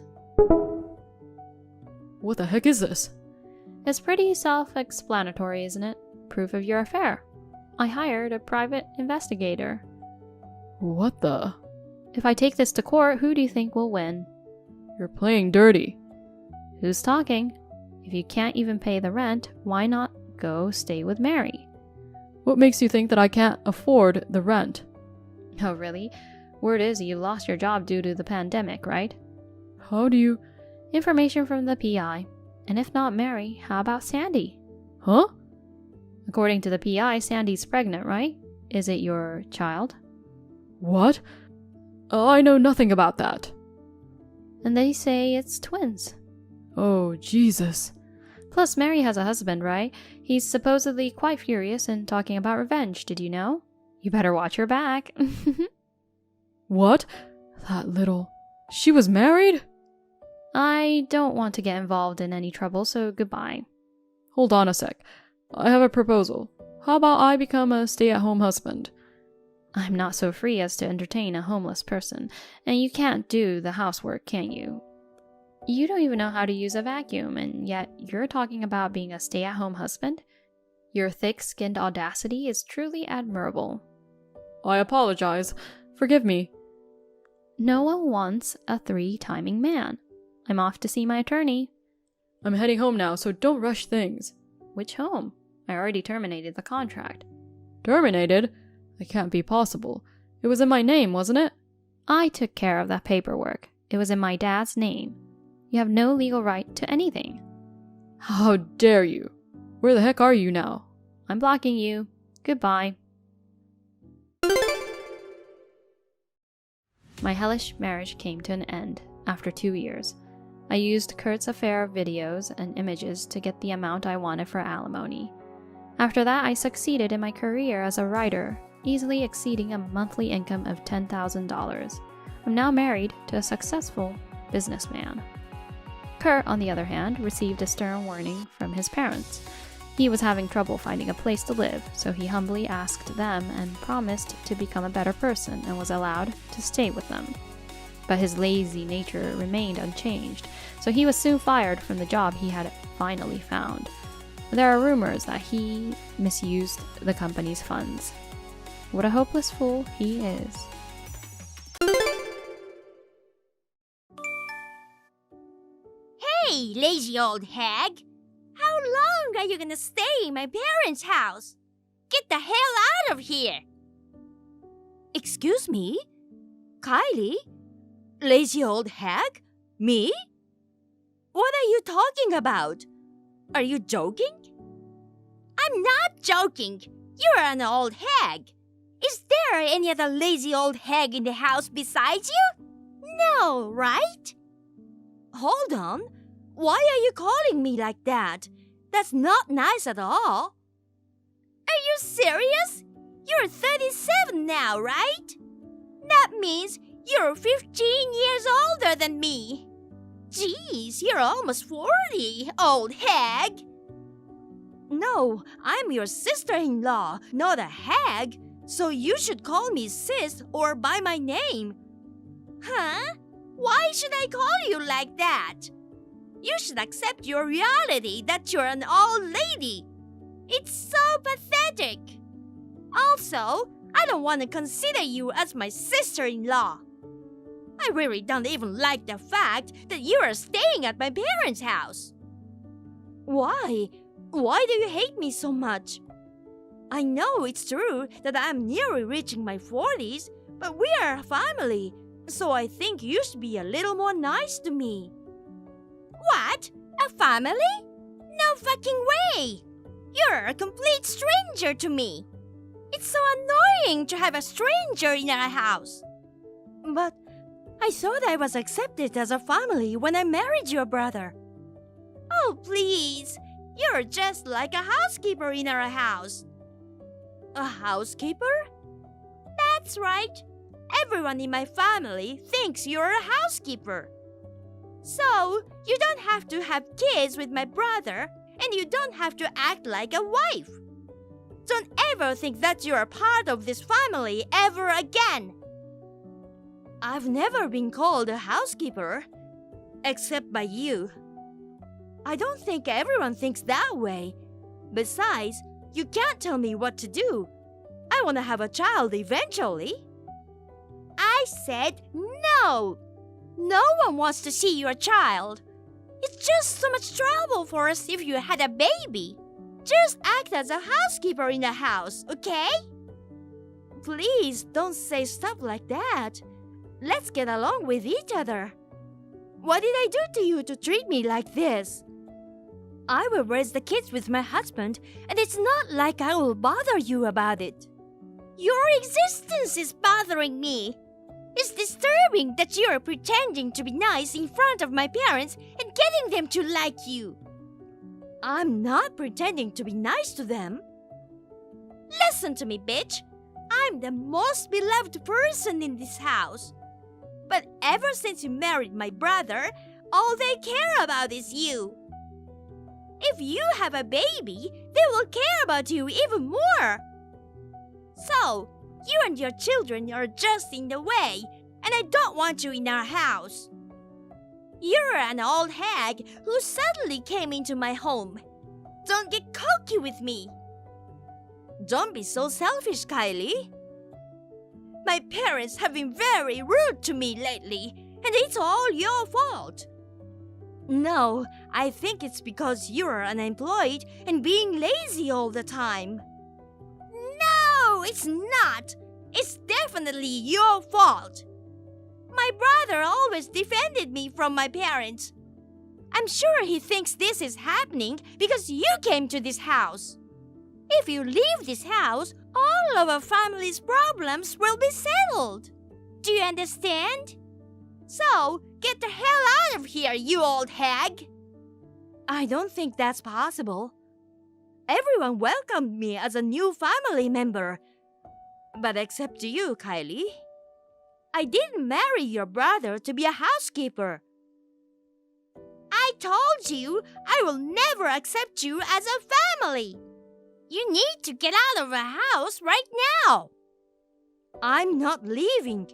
What the heck is this? It's pretty self-explanatory, isn't it? Proof of your affair. I hired a private investigator. What the? If I take this to court, who do you think will win? You're playing dirty. Who's talking? If you can't even pay the rent, why not go stay with Mary? What makes you think that I can't afford the rent? Oh, really? Word is you lost your job due to the pandemic, right? How do you... Information from the PI. And if not Mary, how about Sandy? Huh? According to the PI, Sandy's pregnant, right? Is it your child? What? I know nothing about that. And they say it's twins. Oh, Jesus. Plus, Mary has a husband, right? He's supposedly quite furious and talking about revenge, did you know? You better watch your back. What? That little... She was married? I don't want to get involved in any trouble, so goodbye. Hold on a sec. I have a proposal. How about I become a stay-at-home husband? I'm not so free as to entertain a homeless person, and you can't do the housework, can you? You don't even know how to use a vacuum, and yet you're talking about being a stay-at-home husband? Your thick-skinned audacity is truly admirable. I apologize. Forgive me. No one wants a 3-timing man. I'm off to see my attorney. I'm heading home now, so don't rush things. Which home? I already terminated the contract. Terminated? That can't be possible. It was in my name, wasn't it? I took care of that paperwork. It was in my dad's name. You have no legal right to anything. How dare you? Where the heck are you now? I'm blocking you. Goodbye. My hellish marriage came to an end after 2 years. I used Kurt's affair videos and images to get the amount I wanted for alimony. After that, I succeeded in my career as a writer, easily exceeding a monthly income of $10,000. I'm now married to a successful businessman. Kurt, on the other hand, received a stern warning from his parents. He was having trouble finding a place to live, so he humbly asked them and promised to become a better person and was allowed to stay with them. But his lazy nature remained unchanged, so he was soon fired from the job he had finally found. There are rumors that he misused the company's funds. What a hopeless fool he is. Hey, lazy old hag! How long are you gonna stay in my parents' house? Get the hell out of here! Excuse me? Kylie? Lazy old hag? Me? What are you talking about? Are you joking? I'm not joking. You're an old hag. Is there any other lazy old hag in the house besides you? No, right? Hold on. Why are you calling me like that? That's not nice at all. Are you serious? You're 37 now, right? That means you're 15 years older than me. Geez, you're almost 40, old hag. No, I'm your sister-in-law, not a hag, so you should call me sis or by my name. Huh? Why should I call you like that? You should accept your reality that you're an old lady. It's so pathetic. Also, I don't want to consider you as my sister-in-law. I really don't even like the fact that you are staying at my parents' house. Why? Why do you hate me so much? I know it's true that I'm nearly reaching my 40s, but we are a family, so I think you should be a little more nice to me. What? A family? No fucking way! You're a complete stranger to me. It's so annoying to have a stranger in our house. But I thought I was accepted as a family when I married your brother. Oh, please. You're just like a housekeeper in our house. A housekeeper? That's right. Everyone in my family thinks you're a housekeeper. So, you don't have to have kids with my brother, and you don't have to act like a wife. Don't ever think that you're a part of this family ever again. I've never been called a housekeeper, except by you. I don't think everyone thinks that way. Besides, you can't tell me what to do. I want to have a child eventually. I said no. No one wants to see your child. It's just so much trouble for us if you had a baby. Just act as a housekeeper in the house, okay? Please don't say stuff like that. Let's get along with each other. What did I do to you to treat me like this? I will raise the kids with my husband, and it's not like I will bother you about it. Your existence is bothering me. It's disturbing that you're pretending to be nice in front of my parents and getting them to like you. I'm not pretending to be nice to them. Listen to me, bitch. I'm the most beloved person in this house. But ever since you married my brother, all they care about is you. If you have a baby, they will care about you even more. So, you and your children are just in the way, and I don't want you in our house. You're an old hag who suddenly came into my home. Don't get cocky with me. Don't be so selfish, Kylie. My parents have been very rude to me lately, and it's all your fault. No, I think it's because you're unemployed and being lazy all the time. No, it's not. It's definitely your fault. My brother always defended me from my parents. I'm sure he thinks this is happening because you came to this house. If you leave this house, all of our family's problems will be settled. Do you understand? So, get the hell out of here, you old hag! I don't think that's possible. Everyone welcomed me as a new family member. But except you, Kylie. I didn't marry your brother to be a housekeeper. I told you I will never accept you as a family. You need to get out of the house right now. I'm not leaving.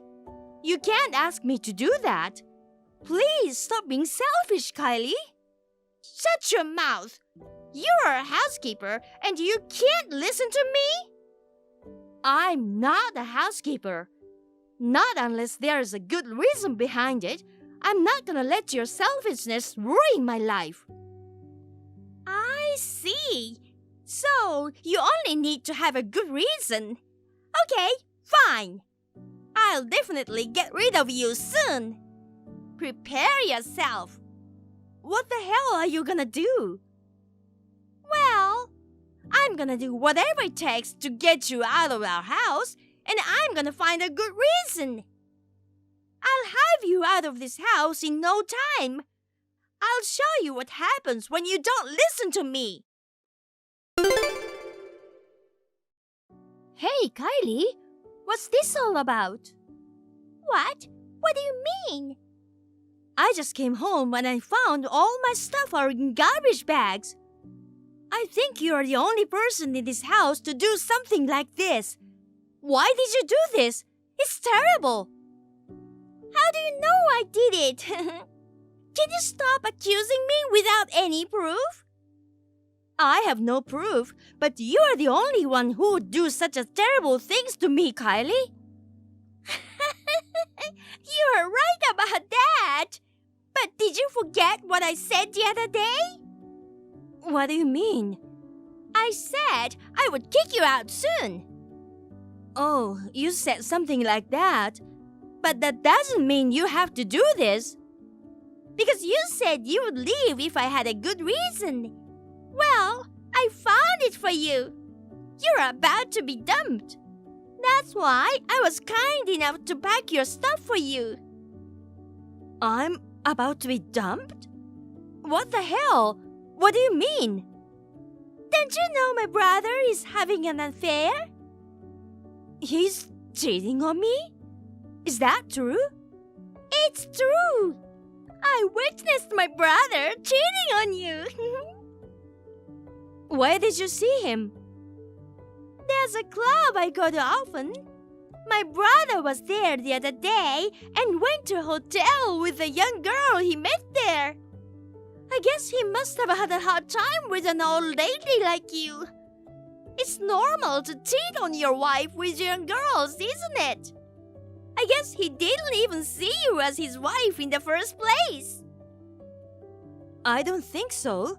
You can't ask me to do that. Please stop being selfish, Kylie. Shut your mouth. You're a housekeeper and you can't listen to me? I'm not a housekeeper. Not unless there's a good reason behind it. I'm not gonna let your selfishness ruin my life. I see. So, you only need to have a good reason. Okay, fine. I'll definitely get rid of you soon. Prepare yourself. What the hell are you gonna do? Well, I'm gonna do whatever it takes to get you out of our house, and I'm gonna find a good reason. I'll have you out of this house in no time. I'll show you what happens when you don't listen to me. Hey, Kylie, what's this all about? What? What do you mean? I just came home and I found all my stuff are in garbage bags. I think you're the only person in this house to do something like this. Why did you do this? It's terrible. How do you know I did it? Can you stop accusing me without any proof? I have no proof, but you are the only one who would do such a terrible things to me, Kylie. You're right about that. But did you forget what I said the other day? What do you mean? I said I would kick you out soon. Oh, you said something like that. But that doesn't mean you have to do this. Because you said you would leave if I had a good reason. Well, I found it for you. You're about to be dumped. That's why I was kind enough to pack your stuff for you. I'm about to be dumped? What the hell? What do you mean? Don't you know my brother is having an affair? He's cheating on me? Is that true? It's true. I witnessed my brother cheating on you. Where did you see him? There's a club I go to often. My brother was there the other day and went to a hotel with a young girl he met there. I guess he must have had a hard time with an old lady like you. It's normal to cheat on your wife with young girls, isn't it? I guess he didn't even see you as his wife in the first place. I don't think so.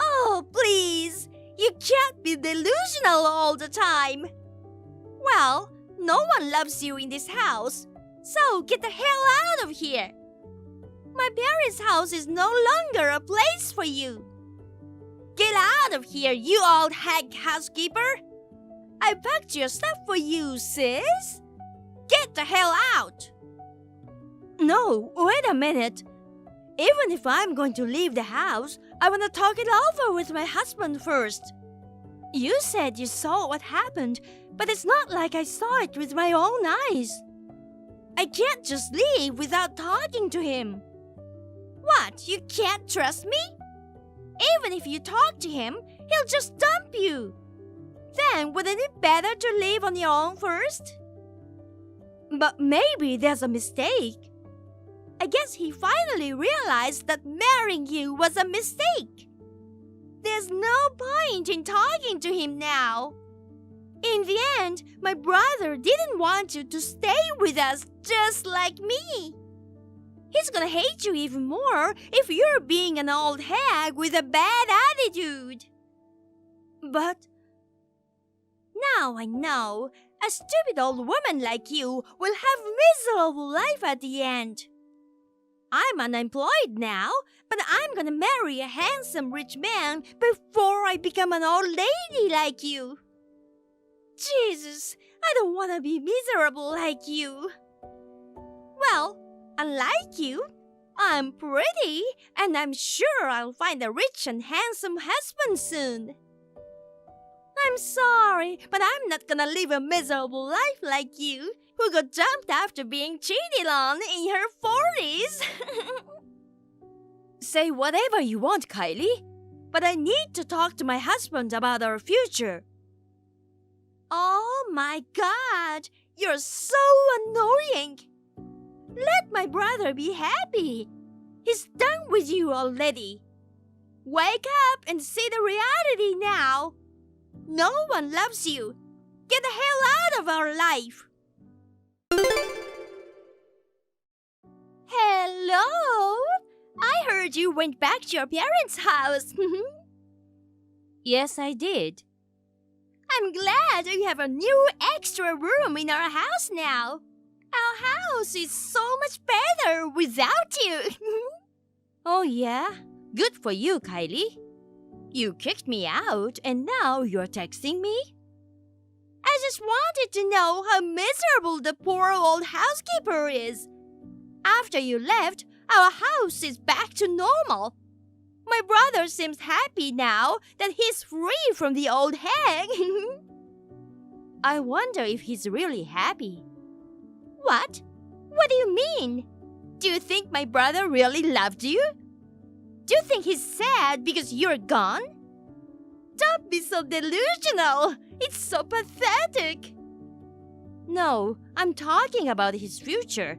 Oh, please. You can't be delusional all the time. Well, no one loves you in this house, so get the hell out of here. My parents' house is no longer a place for you. Get out of here, you old hag housekeeper. I packed your stuff for you, sis. Get the hell out. No, wait a minute. Even if I'm going to leave the house, I want to talk it over with my husband first. You said you saw what happened, but it's not like I saw it with my own eyes. I can't just leave without talking to him. What, you can't trust me? Even if you talk to him, he'll just dump you. Then wouldn't it be better to leave on your own first? But maybe there's a mistake. I guess he finally realized that marrying you was a mistake. There's no point in talking to him now. In the end, my brother didn't want you to stay with us just like me. He's gonna hate you even more if you're being an old hag with a bad attitude. But now I know a stupid old woman like you will have miserable life at the end. I'm unemployed now, but I'm gonna marry a handsome rich man before I become an old lady like you. Jesus, I don't want to be miserable like you. Well, unlike you, I'm pretty, and I'm sure I'll find a rich and handsome husband soon. I'm sorry, but I'm not gonna live a miserable life like you, who got dumped after being cheated on in her 40s. Say whatever you want, Kylie, but I need to talk to my husband about our future. Oh my God, you're so annoying. Let my brother be happy. He's done with you already. Wake up and see the reality now. No one loves you. Get the hell out of our life. Hello? I heard you went back to your parents' house. Yes, I did. I'm glad we have a new extra room in our house now. Our house is so much better without you. Oh, yeah? Good for you, Kylie. You kicked me out and now you're texting me? I just wanted to know how miserable the poor old housekeeper is. After you left, our house is back to normal. My brother seems happy now that he's free from the old hag. I wonder if he's really happy. What? What do you mean? Do you think my brother really loved you? Do you think he's sad because you're gone? Don't be so delusional. It's so pathetic. No, I'm talking about his future.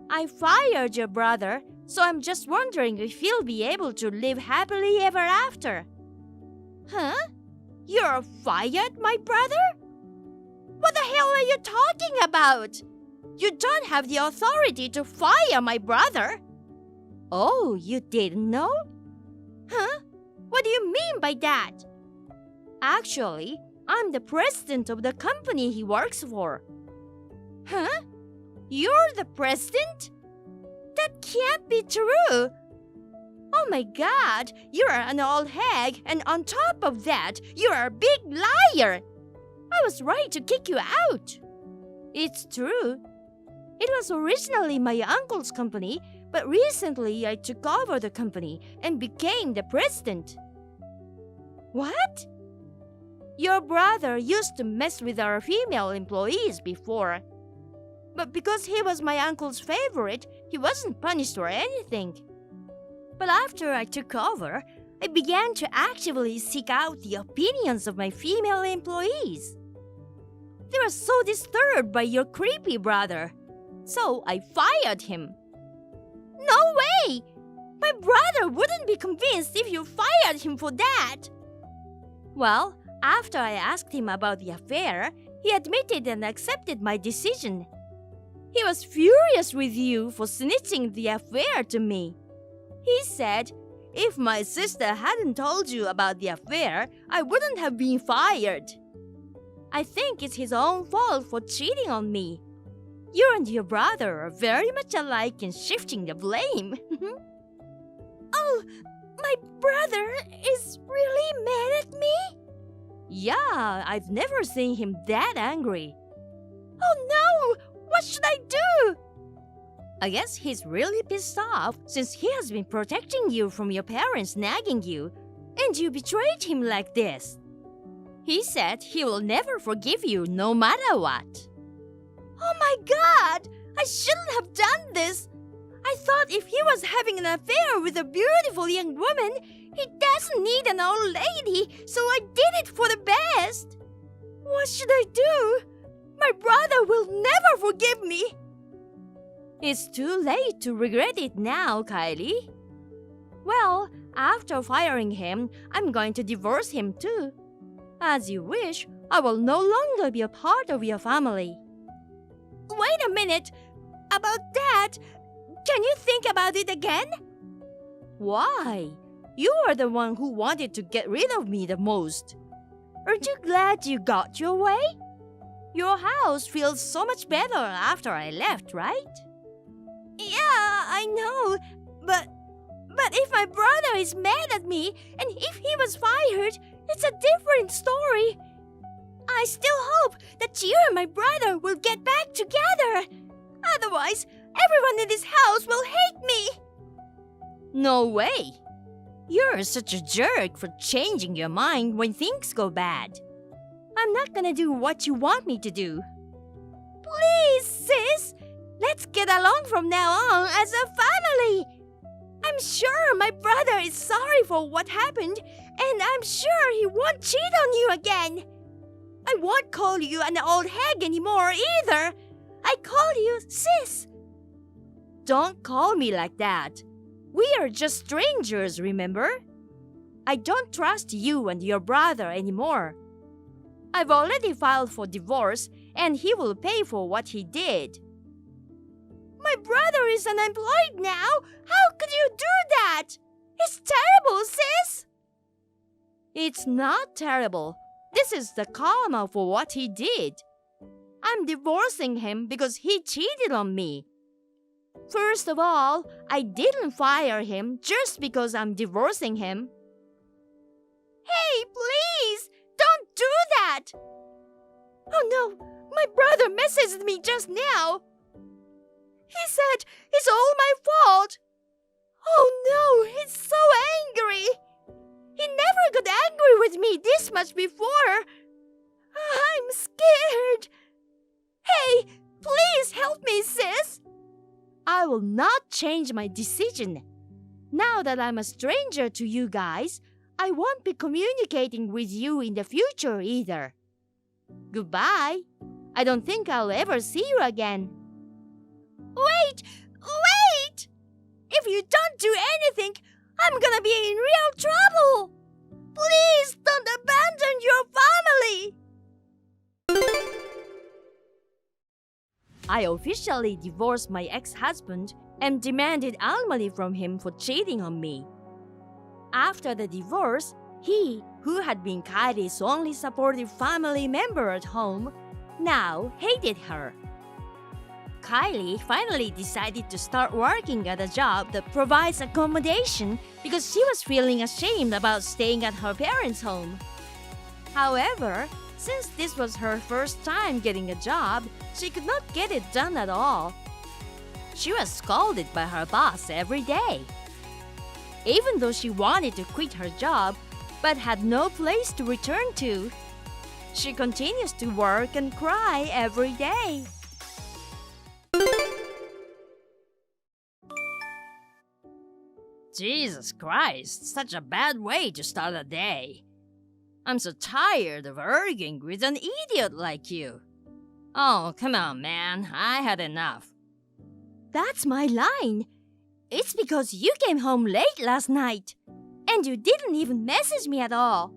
I fired your brother, so I'm just wondering if he'll be able to live happily ever after. Huh? You're fired, my brother? What the hell are you talking about? You don't have the authority to fire my brother. Oh, you didn't know? Huh? What do you mean by that? Actually, I'm the president of the company he works for. Huh? You're the president? That can't be true. Oh my God, you're an old hag, and on top of that, you're a big liar. I was right to kick you out. It's true. It was originally my uncle's company, but recently I took over the company and became the president. What? Your brother used to mess with our female employees before. But because he was my uncle's favorite, he wasn't punished or anything. But after I took over, I began to actively seek out the opinions of my female employees. They were so disturbed by your creepy brother. So I fired him. No way! My brother wouldn't be convinced if you fired him for that. Well, after I asked him about the affair, he admitted and accepted my decision. He was furious with you for snitching the affair to me. He said, if my sister hadn't told you about the affair, I wouldn't have been fired. I think it's his own fault for cheating on me. You and your brother are very much alike in shifting the blame. Oh, my brother is really mad at me? Yeah, I've never seen him that angry. Oh no! What should I do? I guess he's really pissed off since he has been protecting you from your parents nagging you, and you betrayed him like this. He said he will never forgive you no matter what. Oh my God! I shouldn't have done this! I thought if he was having an affair with a beautiful young woman, he doesn't need an old lady, so I did it for the best. What should I do? My brother will never forgive me. It's too late to regret it now, Kylie. Well, after firing him, I'm going to divorce him too. As you wish, I will no longer be a part of your family. Wait a minute! About that, can you think about it again? Why? You are the one who wanted to get rid of me the most. Aren't you glad you got your way? Your house feels so much better after I left, right? Yeah, I know, but if my brother is mad at me and if he was fired, it's a different story. I still hope that you and my brother will get back together. Otherwise, everyone in this house will hate me. No way. You're such a jerk for changing your mind when things go bad. I'm not gonna do what you want me to do. Please, sis. Let's get along from now on as a family. I'm sure my brother is sorry for what happened, and I'm sure he won't cheat on you again. I won't call you an old hag anymore either. I call you sis. don't call me like that. We are just strangers, remember? I don't trust you and your brother anymore. I've already filed for divorce, and he will pay for what he did. My brother is unemployed now. How could you do that? It's terrible, sis. It's not terrible. This is the karma for what he did. I'm divorcing him because he cheated on me. First of all, I didn't fire him just because I'm divorcing him. Hey, please, don't do that! Oh no, my brother messaged me just now. He said it's all my fault. Oh no, he's so angry. He never got angry with me this much before. I'm scared. Hey, please help me, sis. I will not change my decision. Now that I'm a stranger to you guys, I won't be communicating with you in the future either. Goodbye. I don't think I'll ever see you again. Wait! If you don't do anything, I'm gonna be in real trouble. Please don't abandon your family. I officially divorced my ex-husband and demanded alimony from him for cheating on me. After the divorce, he, who had been Kylie's only supportive family member at home, now hated her. Kylie finally decided to start working at a job that provides accommodation because she was feeling ashamed about staying at her parents' home. However, since this was her first time getting a job, she could not get it done at all. She was scolded by her boss every day. Even though she wanted to quit her job, but had no place to return to, she continues to work and cry every day. Jesus Christ, such a bad way to start a day. I'm so tired of arguing with an idiot like you. Oh, come on, man. I had enough. That's my line. It's because you came home late last night, and you didn't even message me at all.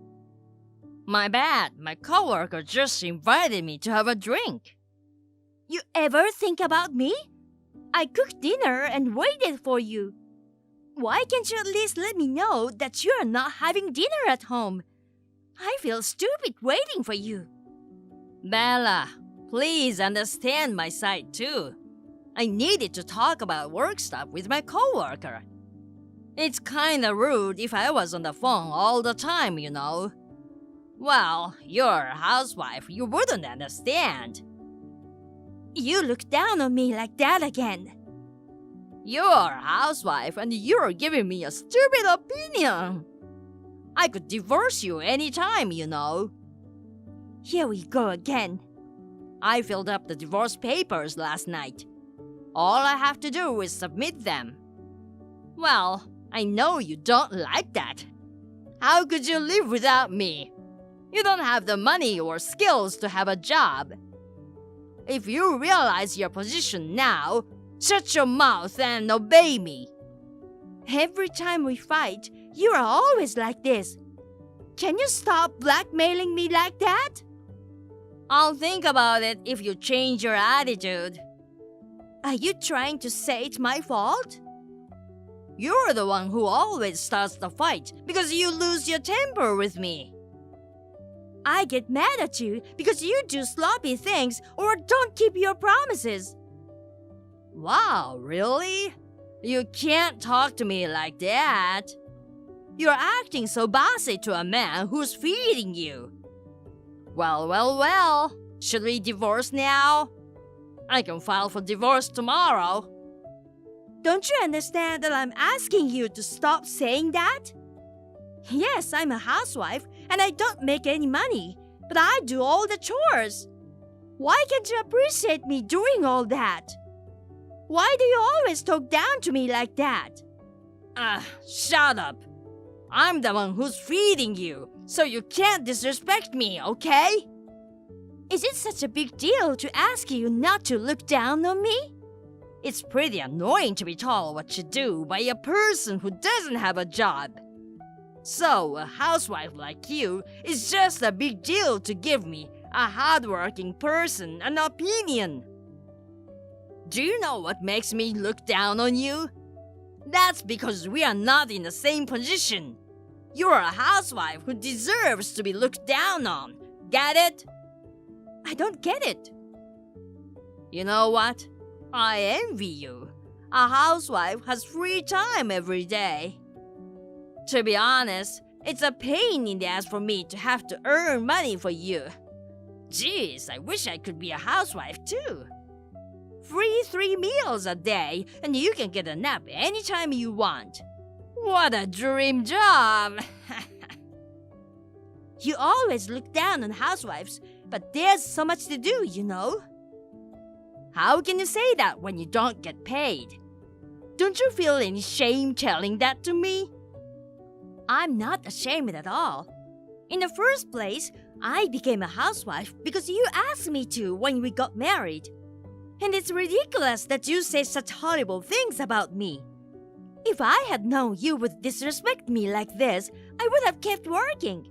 My bad. My coworker just invited me to have a drink. You ever think about me? I cooked dinner and waited for you. Why can't you at least let me know that you are not having dinner at home? I feel stupid waiting for you. Bella, please understand my side too. I needed to talk about work stuff with my coworker. It's kinda rude if I was on the phone all the time, you know. Well, you're a housewife, you wouldn't understand. You look down on me like that again. You're a housewife and you're giving me a stupid opinion. I could divorce you anytime, you know. Here we go again. I filled up the divorce papers last night. All I have to do is submit them. Well, I know you don't like that. How could you live without me? You don't have the money or skills to have a job. If you realize your position now, shut your mouth and obey me. Every time we fight, you are always like this. Can you stop blackmailing me like that? I'll think about it if you change your attitude. Are you trying to say it's my fault? You're the one who always starts the fight because you lose your temper with me. I get mad at you because you do sloppy things or don't keep your promises. Wow, really? You can't talk to me like that. You're acting so bossy to a man who's feeding you. Well. Should we divorce now? I can file for divorce tomorrow. Don't you understand that I'm asking you to stop saying that? Yes, I'm a housewife and I don't make any money, but I do all the chores. Why can't you appreciate me doing all that? Why do you always talk down to me like that? Shut up. I'm the one who's feeding you, so you can't disrespect me, okay? Is it such a big deal to ask you not to look down on me? It's pretty annoying to be told what to do by a person who doesn't have a job. So, a housewife like you is just a big deal to give me, a hardworking person, an opinion. Do you know what makes me look down on you? That's because we are not in the same position. You're a housewife who deserves to be looked down on. Get it? I don't get it. You know what? I envy you. A housewife has free time every day. To be honest, it's a pain in the ass for me to have to earn money for you. Jeez, I wish I could be a housewife too. Free 3 meals a day, and you can get a nap anytime you want. What a dream job! You always look down on housewives, but there's so much to do, you know. How can you say that when you don't get paid? Don't you feel any shame telling that to me? I'm not ashamed at all. In the first place, I became a housewife because you asked me to when we got married. And it's ridiculous that you say such horrible things about me. If I had known you would disrespect me like this, I would have kept working.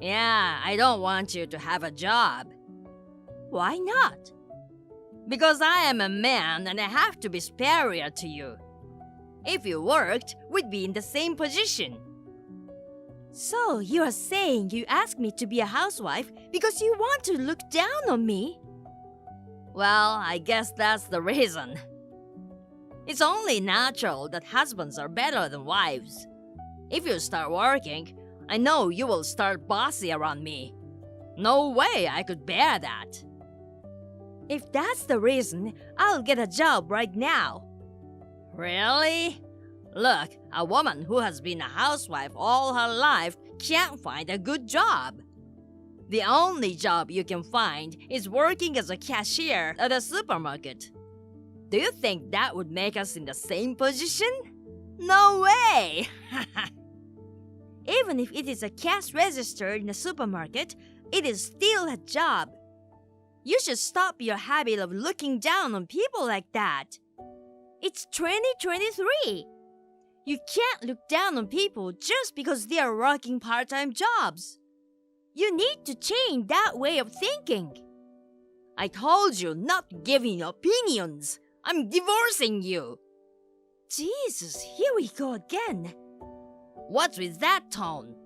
Yeah, I don't want you to have a job. Why not? Because I am a man and I have to be superior to you. If you worked, we'd be in the same position. So you are saying you asked me to be a housewife because you want to look down on me? Well, I guess that's the reason. It's only natural that husbands are better than wives. If you start working, I know you will start bossy around me. No way I could bear that. If that's the reason, I'll get a job right now. Really? Look, a woman who has been a housewife all her life can't find a good job. The only job you can find is working as a cashier at a supermarket. Do you think that would make us in the same position? No way! Even if it is a cash register in a supermarket, it is still a job. You should stop your habit of looking down on people like that. It's 2023. You can't look down on people just because they are working part-time jobs. You need to change that way of thinking. I told you not to give me opinions. I'm divorcing you. Jesus, here we go again. What's with that tone?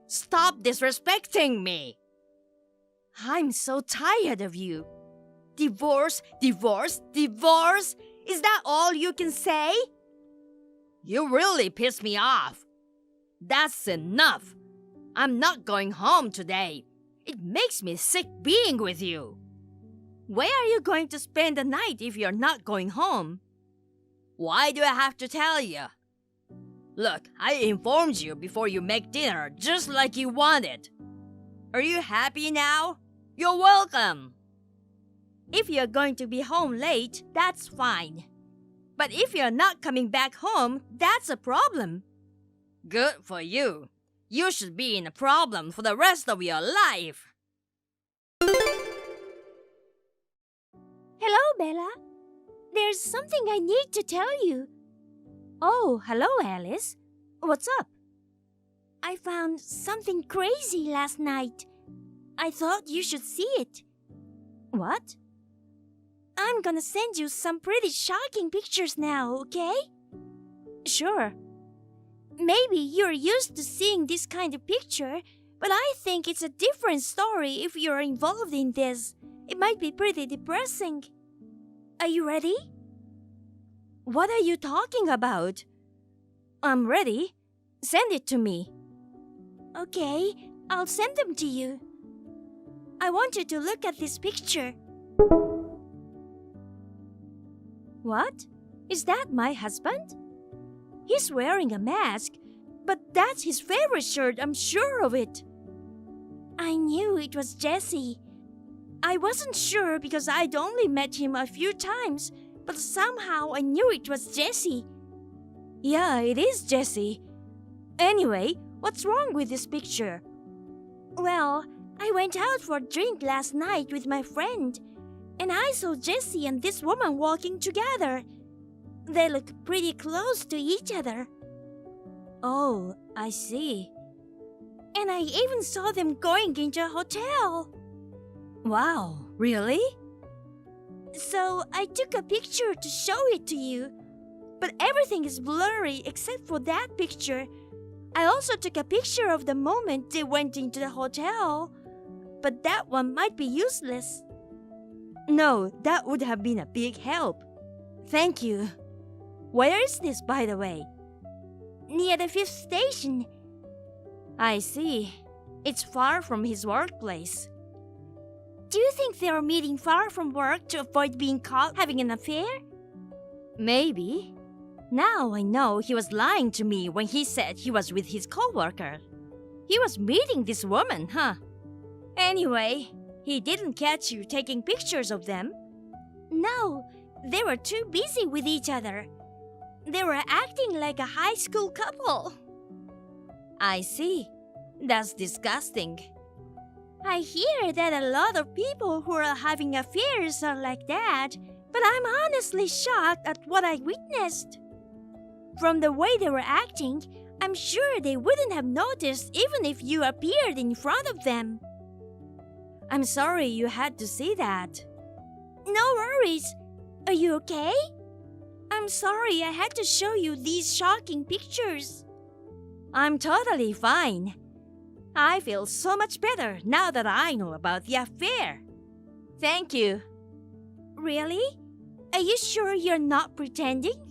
Stop disrespecting me. I'm so tired of you. Divorce, divorce, divorce. Is that all you can say? You really piss me off. That's enough. I'm not going home today. It makes me sick being with you. Where are you going to spend the night if you're not going home? Why do I have to tell you? Look, I informed you before you make dinner just like you wanted. Are you happy now? You're welcome. If you're going to be home late, that's fine. But if you're not coming back home, that's a problem. Good for you. You should be in a problem for the rest of your life. Hello, Bella. There's something I need to tell you. Oh, hello, Alice. What's up? I found something crazy last night. I thought you should see it. What? I'm gonna send you some pretty shocking pictures now, okay? Sure. Maybe you're used to seeing this kind of picture, but I think it's a different story if you're involved in this. It might be pretty depressing. Are you ready? What are you talking about? I'm ready. Send it to me. Okay, I'll send them to you. I want you to look at this picture. What? Is that my husband? He's wearing a mask, but that's his favorite shirt, I'm sure of it. I knew it was Jesse. I wasn't sure because I'd only met him a few times, but somehow I knew it was Jesse. Yeah, it is Jesse. Anyway, what's wrong with this picture? Well, I went out for a drink last night with my friend. And I saw Jesse and this woman walking together. They look pretty close to each other. Oh, I see. And I even saw them going into a hotel. Wow, really? So I took a picture to show it to you. But everything is blurry except for that picture. I also took a picture of the moment they went into the hotel. But that one might be useless. No, that would have been a big help. Thank you. Where is this, by the way? Near the 5th station. I see. It's far from his workplace. Do you think they are meeting far from work to avoid being caught having an affair? Maybe. Now I know he was lying to me when he said he was with his coworker. He was meeting this woman, huh? Anyway, he didn't catch you taking pictures of them. No, they were too busy with each other. They were acting like a high school couple. I see. That's disgusting. I hear that a lot of people who are having affairs are like that, but I'm honestly shocked at what I witnessed. From the way they were acting, I'm sure they wouldn't have noticed even if you appeared in front of them. I'm sorry you had to see that. No worries. Are you okay? I'm sorry I had to show you these shocking pictures. I'm totally fine. I feel so much better now that I know about the affair. Thank you. Really? Are you sure you're not pretending?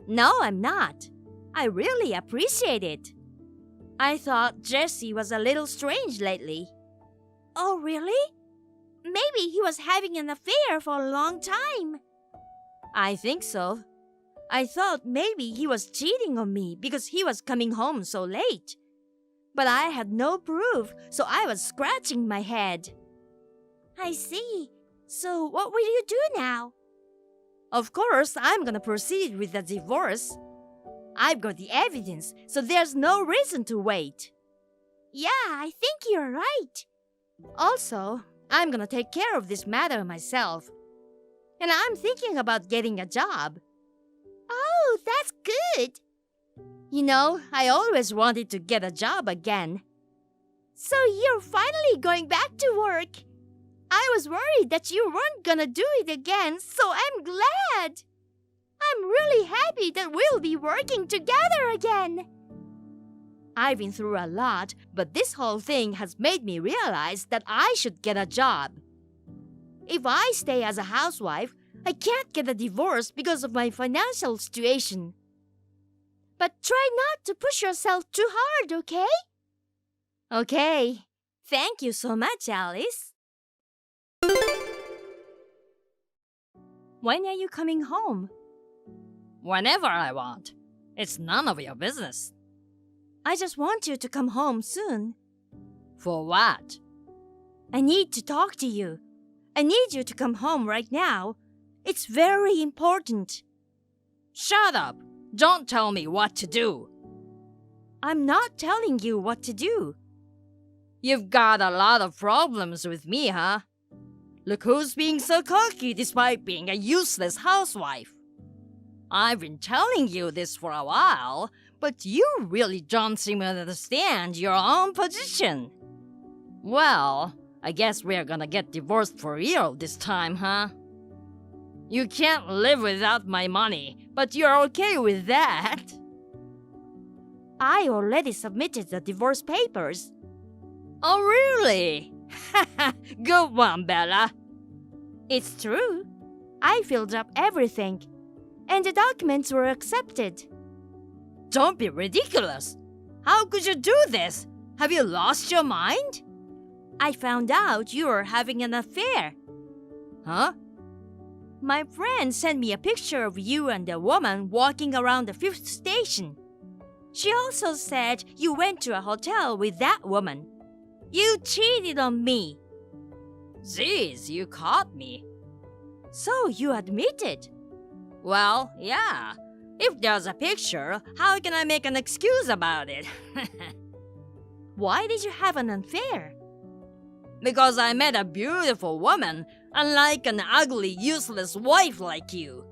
No, I'm not. I really appreciate it. I thought Jesse was a little strange lately. Oh, really? Maybe he was having an affair for a long time. I think so. I thought maybe he was cheating on me because he was coming home so late. But I had no proof, so I was scratching my head. I see. So what will you do now? Of course, I'm gonna proceed with the divorce. I've got the evidence, so there's no reason to wait. Yeah, I think you're right. Also, I'm gonna take care of this matter myself. And I'm thinking about getting a job. Oh, that's good. You know, I always wanted to get a job again. So you're finally going back to work. I was worried that you weren't gonna do it again, so I'm glad. I'm really happy that we'll be working together again. I've been through a lot, but this whole thing has made me realize that I should get a job. If I stay as a housewife, I can't get a divorce because of my financial situation. But try not to push yourself too hard, okay? Okay. Thank you so much, Alice. When are you coming home? Whenever I want. It's none of your business. I just want you to come home soon. For what? I need to talk to you. I need you to come home right now. It's very important. Shut up! Don't tell me what to do. I'm not telling you what to do. You've got a lot of problems with me, huh? Look who's being so cocky despite being a useless housewife. I've been telling you this for a while, but you really don't seem to understand your own position. Well, I guess we're gonna get divorced for real this time, huh? You can't live without my money, but you're okay with that. I already submitted the divorce papers. Oh, really? Good one, Bella. It's true. I filled up everything, and the documents were accepted. Don't be ridiculous. How could you do this? Have you lost your mind? I found out you were having an affair. Huh? My friend sent me a picture of you and a woman walking around the 5th station. She also said you went to a hotel with that woman. You cheated on me. Jeez, you caught me. So you admit it? Well, yeah. If there's a picture, how can I make an excuse about it? Why did you have an affair? Because I met a beautiful woman. unlike an ugly, useless wife like you.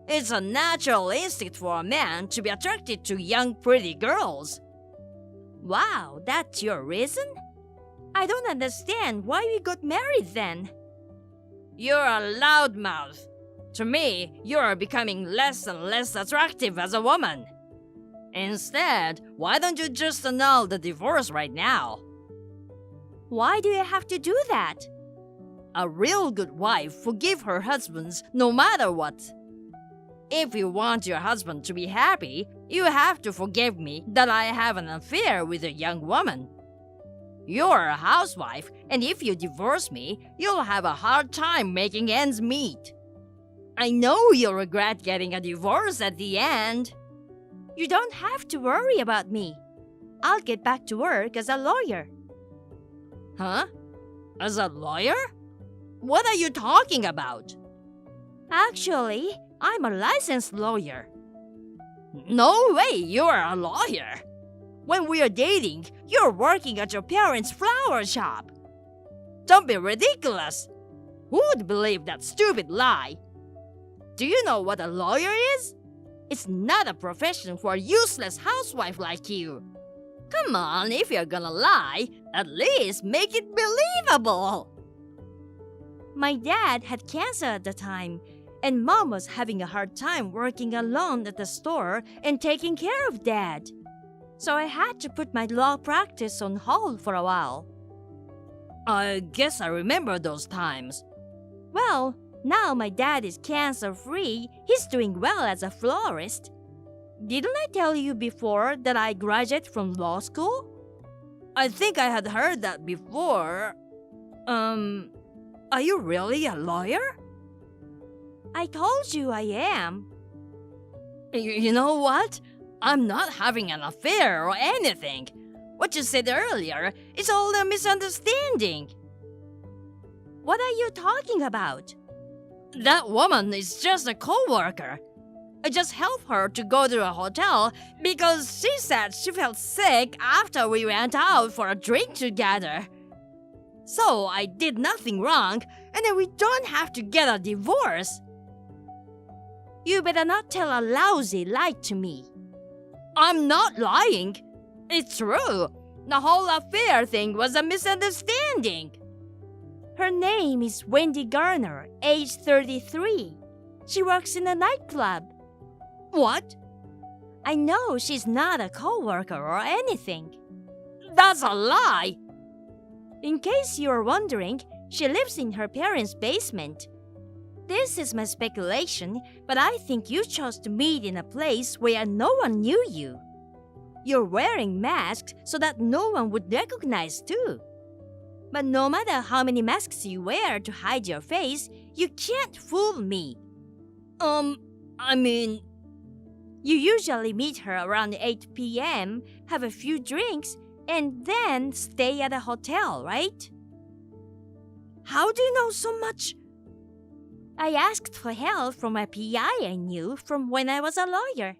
It's a natural instinct for a man to be attracted to young, pretty girls. Wow, that's your reason? I don't understand why we got married then. You're a loudmouth. To me, you're becoming less and less attractive as a woman. Instead, why don't you just annul the divorce right now? Why do you have to do that? A real good wife forgives her husbands no matter what. If you want your husband to be happy, you have to forgive me that I have an affair with a young woman. You're a housewife, and if you divorce me, you'll have a hard time making ends meet. I know you'll regret getting a divorce at the end. You don't have to worry about me. I'll get back to work as a lawyer. Huh? As a lawyer? What are you talking about? Actually, I'm a licensed lawyer. No way, you're a lawyer. When we are dating, you're working at your parents' flower shop. Don't be ridiculous. Who would believe that stupid lie? Do you know what a lawyer is? It's not a profession for a useless housewife like you. Come on, if you're gonna lie, at least make it believable. My dad had cancer at the time, and Mom was having a hard time working alone at the store and taking care of Dad. So I had to put my law practice on hold for a while. I guess I remember those times. Well, now my dad is cancer-free. He's doing well as a florist. Didn't I tell you before that I graduated from law school? I think I had heard that before. Are you really a lawyer? I told you I am. You know what? I'm not having an affair or anything. What you said earlier is all a misunderstanding. What are you talking about? That woman is just a co-worker. I just helped her to go to a hotel because she said she felt sick after we went out for a drink together. So I did nothing wrong, and then we don't have to get a divorce. You better not tell a lousy lie to me. I'm not lying. It's true. The whole affair thing was a misunderstanding. Her name is Wendy Garner, age 33. She works in a nightclub. What? I know she's not a co-worker or anything. That's a lie. In case you're wondering, she lives in her parents' basement. This is my speculation, but I think you chose to meet in a place where no one knew you. You're wearing masks so that no one would recognize too. But no matter how many masks you wear to hide your face, you can't fool me. You usually meet her around 8 p.m., have a few drinks, and then stay at a hotel, right? How do you know so much? I asked for help from a PI I knew from when I was a lawyer.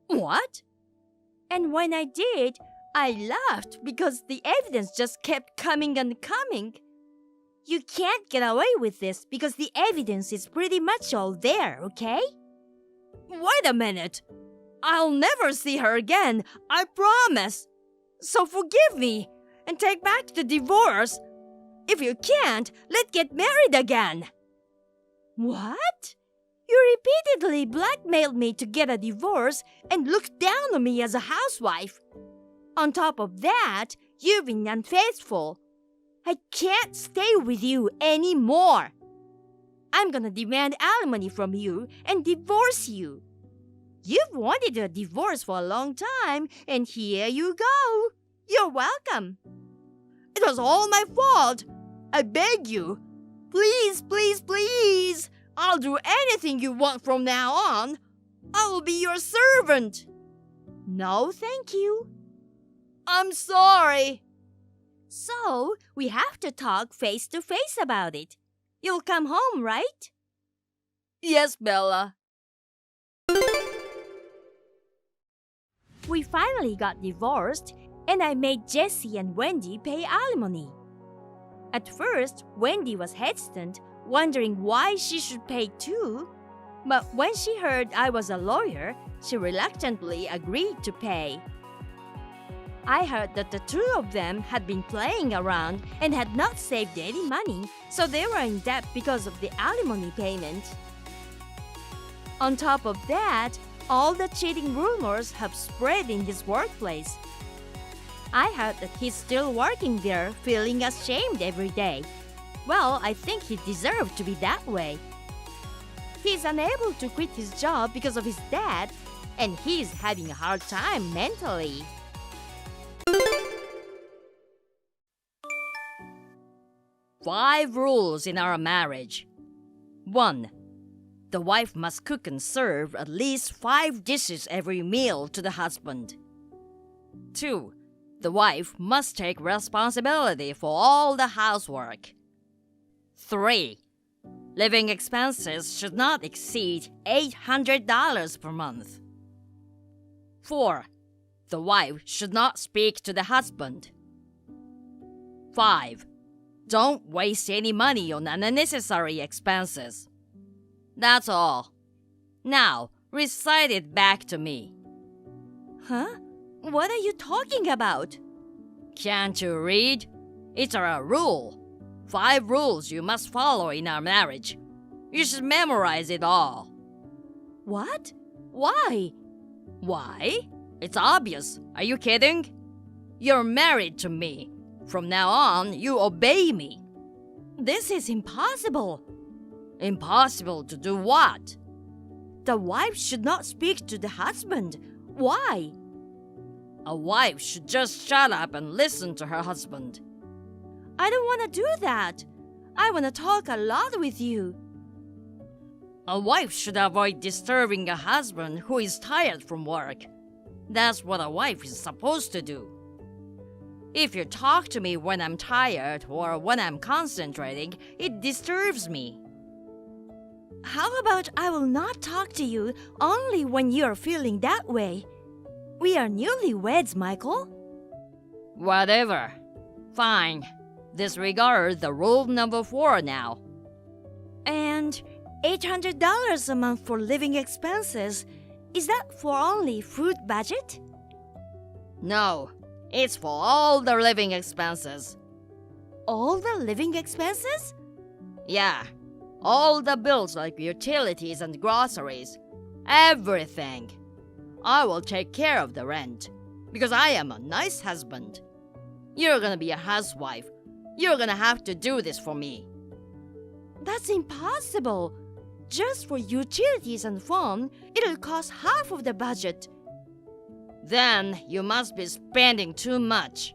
What? And when I did, I laughed because the evidence just kept coming and coming. You can't get away with this because the evidence is pretty much all there, okay? Wait a minute. I'll never see her again, I promise. So forgive me and take back the divorce. If you can't, let's get married again. What? You repeatedly blackmailed me to get a divorce and looked down on me as a housewife. On top of that, you've been unfaithful. I can't stay with you anymore. I'm gonna demand alimony from you and divorce you. You've wanted a divorce for a long time, and here you go. You're welcome. It was all my fault. I beg you. Please, please, please. I'll do anything you want from now on. I will be your servant. No, thank you. I'm sorry. So, we have to talk face to face about it. You'll come home, right? Yes, Bella. We finally got divorced, and I made Jessie and Wendy pay alimony. At first, Wendy was hesitant, wondering why she should pay too. But when she heard I was a lawyer, she reluctantly agreed to pay. I heard that the two of them had been playing around and had not saved any money, so they were in debt because of the alimony payment. On top of that, all the cheating rumors have spread in his workplace. I heard that he's still working there, feeling ashamed every day. Well, I think he deserved to be that way. He's unable to quit his job because of his dad, and he's having a hard time mentally. Five rules in our marriage. 1. The wife must cook and serve at least 5 dishes every meal to the husband. 2. The wife must take responsibility for all the housework. 3. Living expenses should not exceed $800 per month. 4. The wife should not speak to the husband. 5. Don't waste any money on unnecessary expenses. That's all. Now, recite it back to me. Huh? What are you talking about? Can't you read? It's a rule. 5 rules you must follow in our marriage. You should memorize it all. What? Why? Why? It's obvious. Are you kidding? You're married to me. From now on, you obey me. This is impossible. Impossible to do what? The wife should not speak to the husband. Why? A wife should just shut up and listen to her husband. I don't want to do that. I want to talk a lot with you. A wife should avoid disturbing a husband who is tired from work. That's what a wife is supposed to do. If you talk to me when I'm tired or when I'm concentrating, it disturbs me. How about I will not talk to you only when you are feeling that way? We are newlyweds, Michael. Whatever. Fine. Disregard the rule number 4 now. And $800 a month for living expenses. Is that for only food budget? No. It's for all the living expenses. All the living expenses? Yeah. All the bills like utilities and groceries. Everything. I will take care of the rent. Because I am a nice husband. You're gonna be a housewife. You're gonna have to do this for me. That's impossible. Just for utilities and phone, it'll cost half of the budget. Then you must be spending too much.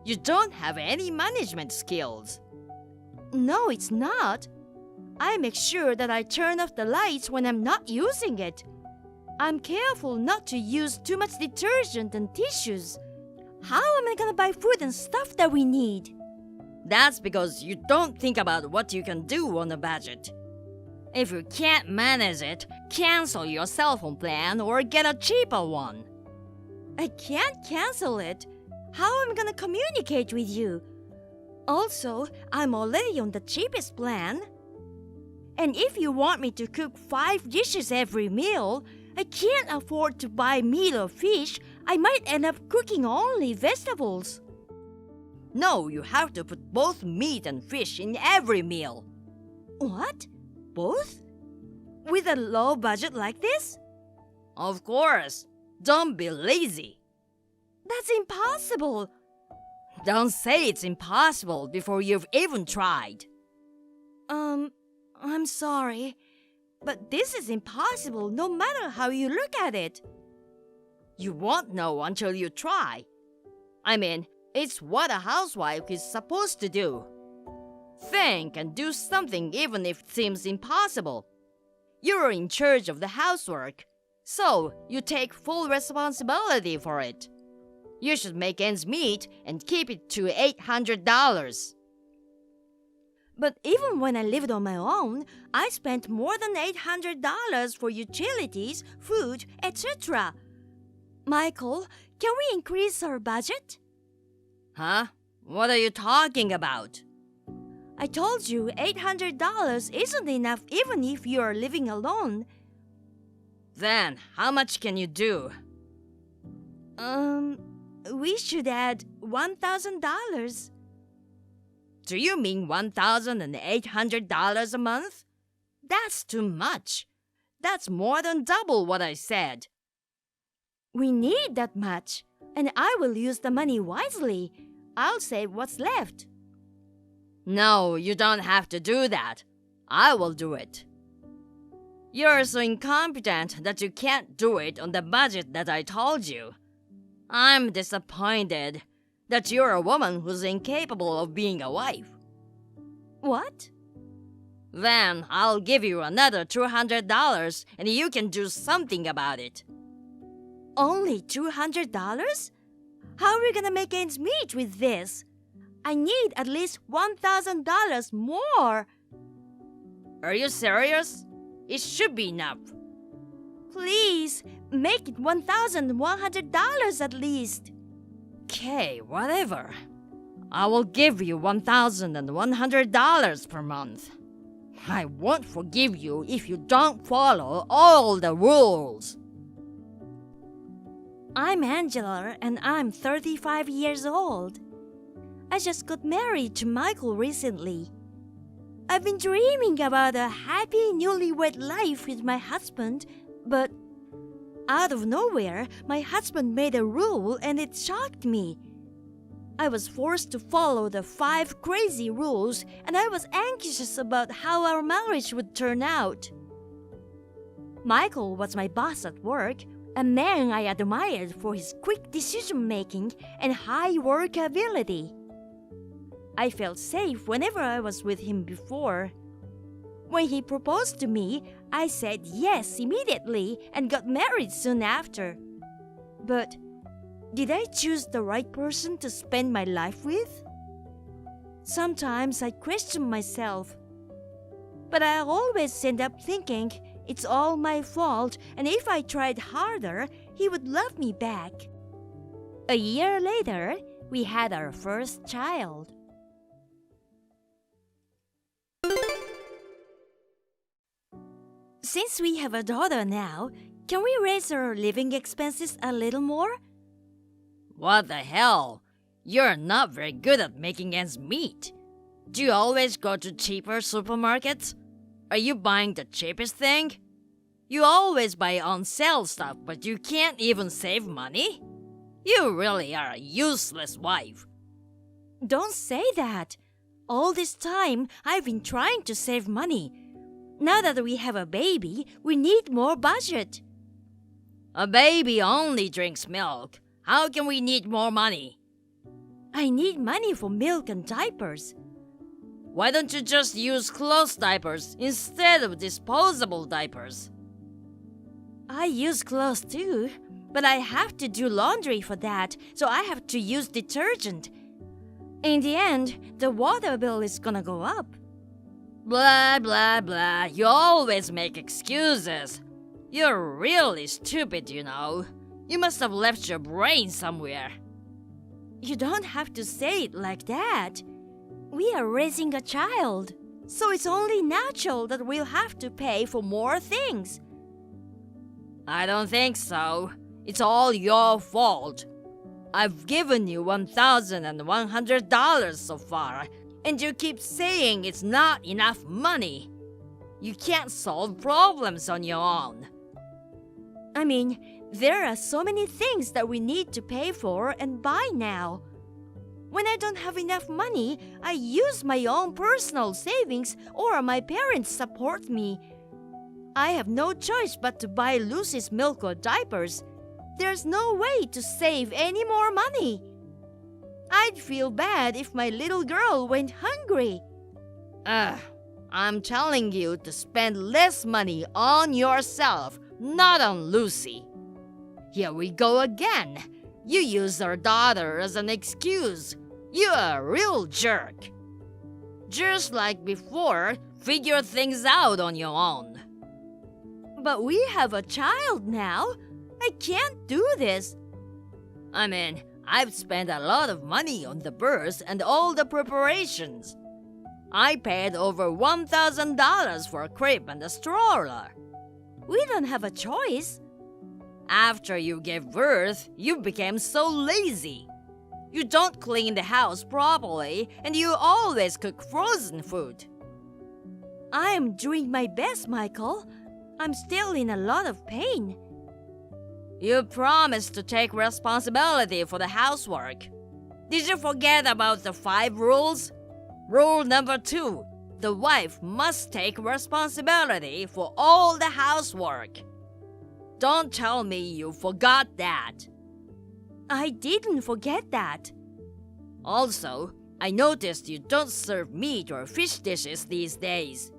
You don't have any management skills. No, it's not. I make sure that I turn off the lights when I'm not using it. I'm careful not to use too much detergent and tissues. How am I gonna buy food and stuff that we need? That's because you don't think about what you can do on a budget. If you can't manage it, cancel your cell phone plan or get a cheaper one. I can't cancel it. How am I gonna communicate with you? Also, I'm already on the cheapest plan. And if you want me to cook 5 dishes every meal, I can't afford to buy meat or fish. I might end up cooking only vegetables. No, you have to put both meat and fish in every meal. What? Both? With a low budget like this? Of course. Don't be lazy. That's impossible. Don't say it's impossible before you've even tried. I'm sorry, but this is impossible no matter how you look at it. You won't know until you try. I mean, it's what a housewife is supposed to do. Think and do something even if it seems impossible. You're in charge of the housework, so you take full responsibility for it. You should make ends meet and keep it to $800. But even when I lived on my own, I spent more than $800 for utilities, food, etc. Michael, can we increase our budget? Huh? What are you talking about? I told you $800 isn't enough even if you are living alone. Then, how much can you do? We should add $1,000. Do you mean $1,800 a month? That's too much. That's more than double what I said. We need that much, and I will use the money wisely. I'll save what's left. No, you don't have to do that. I will do it. You're so incompetent that you can't do it on the budget that I told you. I'm disappointed that you're a woman who's incapable of being a wife. What? Then I'll give you another $200 and you can do something about it. Only $200? How are we gonna make ends meet with this? I need at least $1,000 more. Are you serious? It should be enough. Please, make it $1,100 at least. Okay, whatever. I will give you $1,100 per month. I won't forgive you if you don't follow all the rules. I'm Angela and I'm 35 years old. I just got married to Michael recently. I've been dreaming about a happy newlywed life with my husband, but out of nowhere, my husband made a rule and it shocked me. I was forced to follow the 5 crazy rules and I was anxious about how our marriage would turn out. Michael was my boss at work, a man I admired for his quick decision-making and high work ability. I felt safe whenever I was with him before. When he proposed to me, I said yes immediately and got married soon after. But did I choose the right person to spend my life with? Sometimes I question myself. But I always end up thinking it's all my fault, and if I tried harder, he would love me back. A year later, we had our first child. Since we have a daughter now, can we raise our living expenses a little more? What the hell? You're not very good at making ends meet. Do you always go to cheaper supermarkets? Are you buying the cheapest thing? You always buy on sale stuff, but you can't even save money? You really are a useless wife. Don't say that. All this time, I've been trying to save money. Now that we have a baby, we need more budget. A baby only drinks milk. How can we need more money? I need money for milk and diapers. Why don't you just use cloth diapers instead of disposable diapers? I use clothes too, but I have to do laundry for that, so I have to use detergent. In the end, the water bill is gonna go up. Blah, blah, blah. You always make excuses. You're really stupid, you know. You must have left your brain somewhere. You don't have to say it like that. We are raising a child, so it's only natural that we'll have to pay for more things. I don't think so. It's all your fault. I've given you $1,100 so far, and you keep saying it's not enough money. You can't solve problems on your own. I mean, there are so many things that we need to pay for and buy now. When I don't have enough money, I use my own personal savings or my parents support me. I have no choice but to buy Lucy's milk or diapers. There's no way to save any more money. I'd feel bad if my little girl went hungry. I'm telling you to spend less money on yourself, not on Lucy. Here we go again. You use our daughter as an excuse. You're a real jerk. Just like before, figure things out on your own. But we have a child now. I can't do this. I mean, I've spent a lot of money on the birth and all the preparations. I paid over $1,000 for a crib and a stroller. We don't have a choice. After you gave birth, you became so lazy. You don't clean the house properly, and you always cook frozen food. I am doing my best, Michael. I'm still in a lot of pain. You promised to take responsibility for the housework. Did you forget about the 5 rules? Rule number 2, the wife must take responsibility for all the housework. Don't tell me you forgot that. I didn't forget that. Also, I noticed you don't serve meat or fish dishes these days.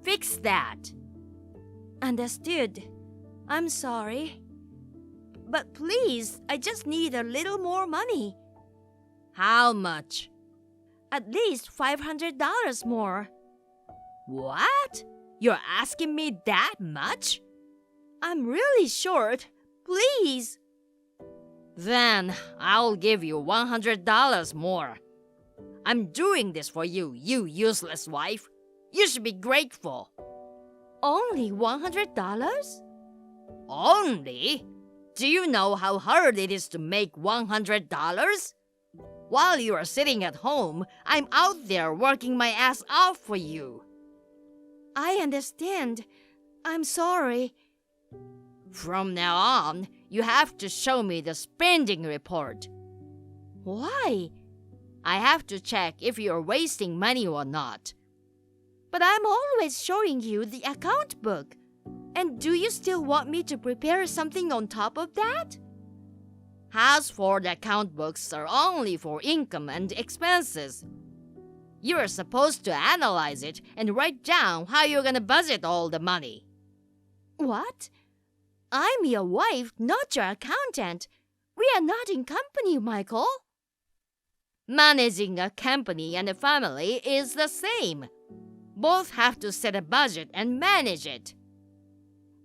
Fix that. Understood. I'm sorry. But please, I just need a little more money. How much? At least $500 more. What? You're asking me that much? I'm really short. Please. Then I'll give you $100 more. I'm doing this for you, you useless wife. You should be grateful. Only $100? Only? Do you know how hard it is to make $100? While you are sitting at home, I'm out there working my ass off for you. I understand. I'm sorry. From now on, you have to show me the spending report. Why? I have to check if you're wasting money or not. But I'm always showing you the account book. And do you still want me to prepare something on top of that? As for the account books are only for income and expenses. You're supposed to analyze it and write down how you're gonna budget all the money. What? I'm your wife, not your accountant. We are not in company, Michael. Managing a company and a family is the same. Both have to set a budget and manage it.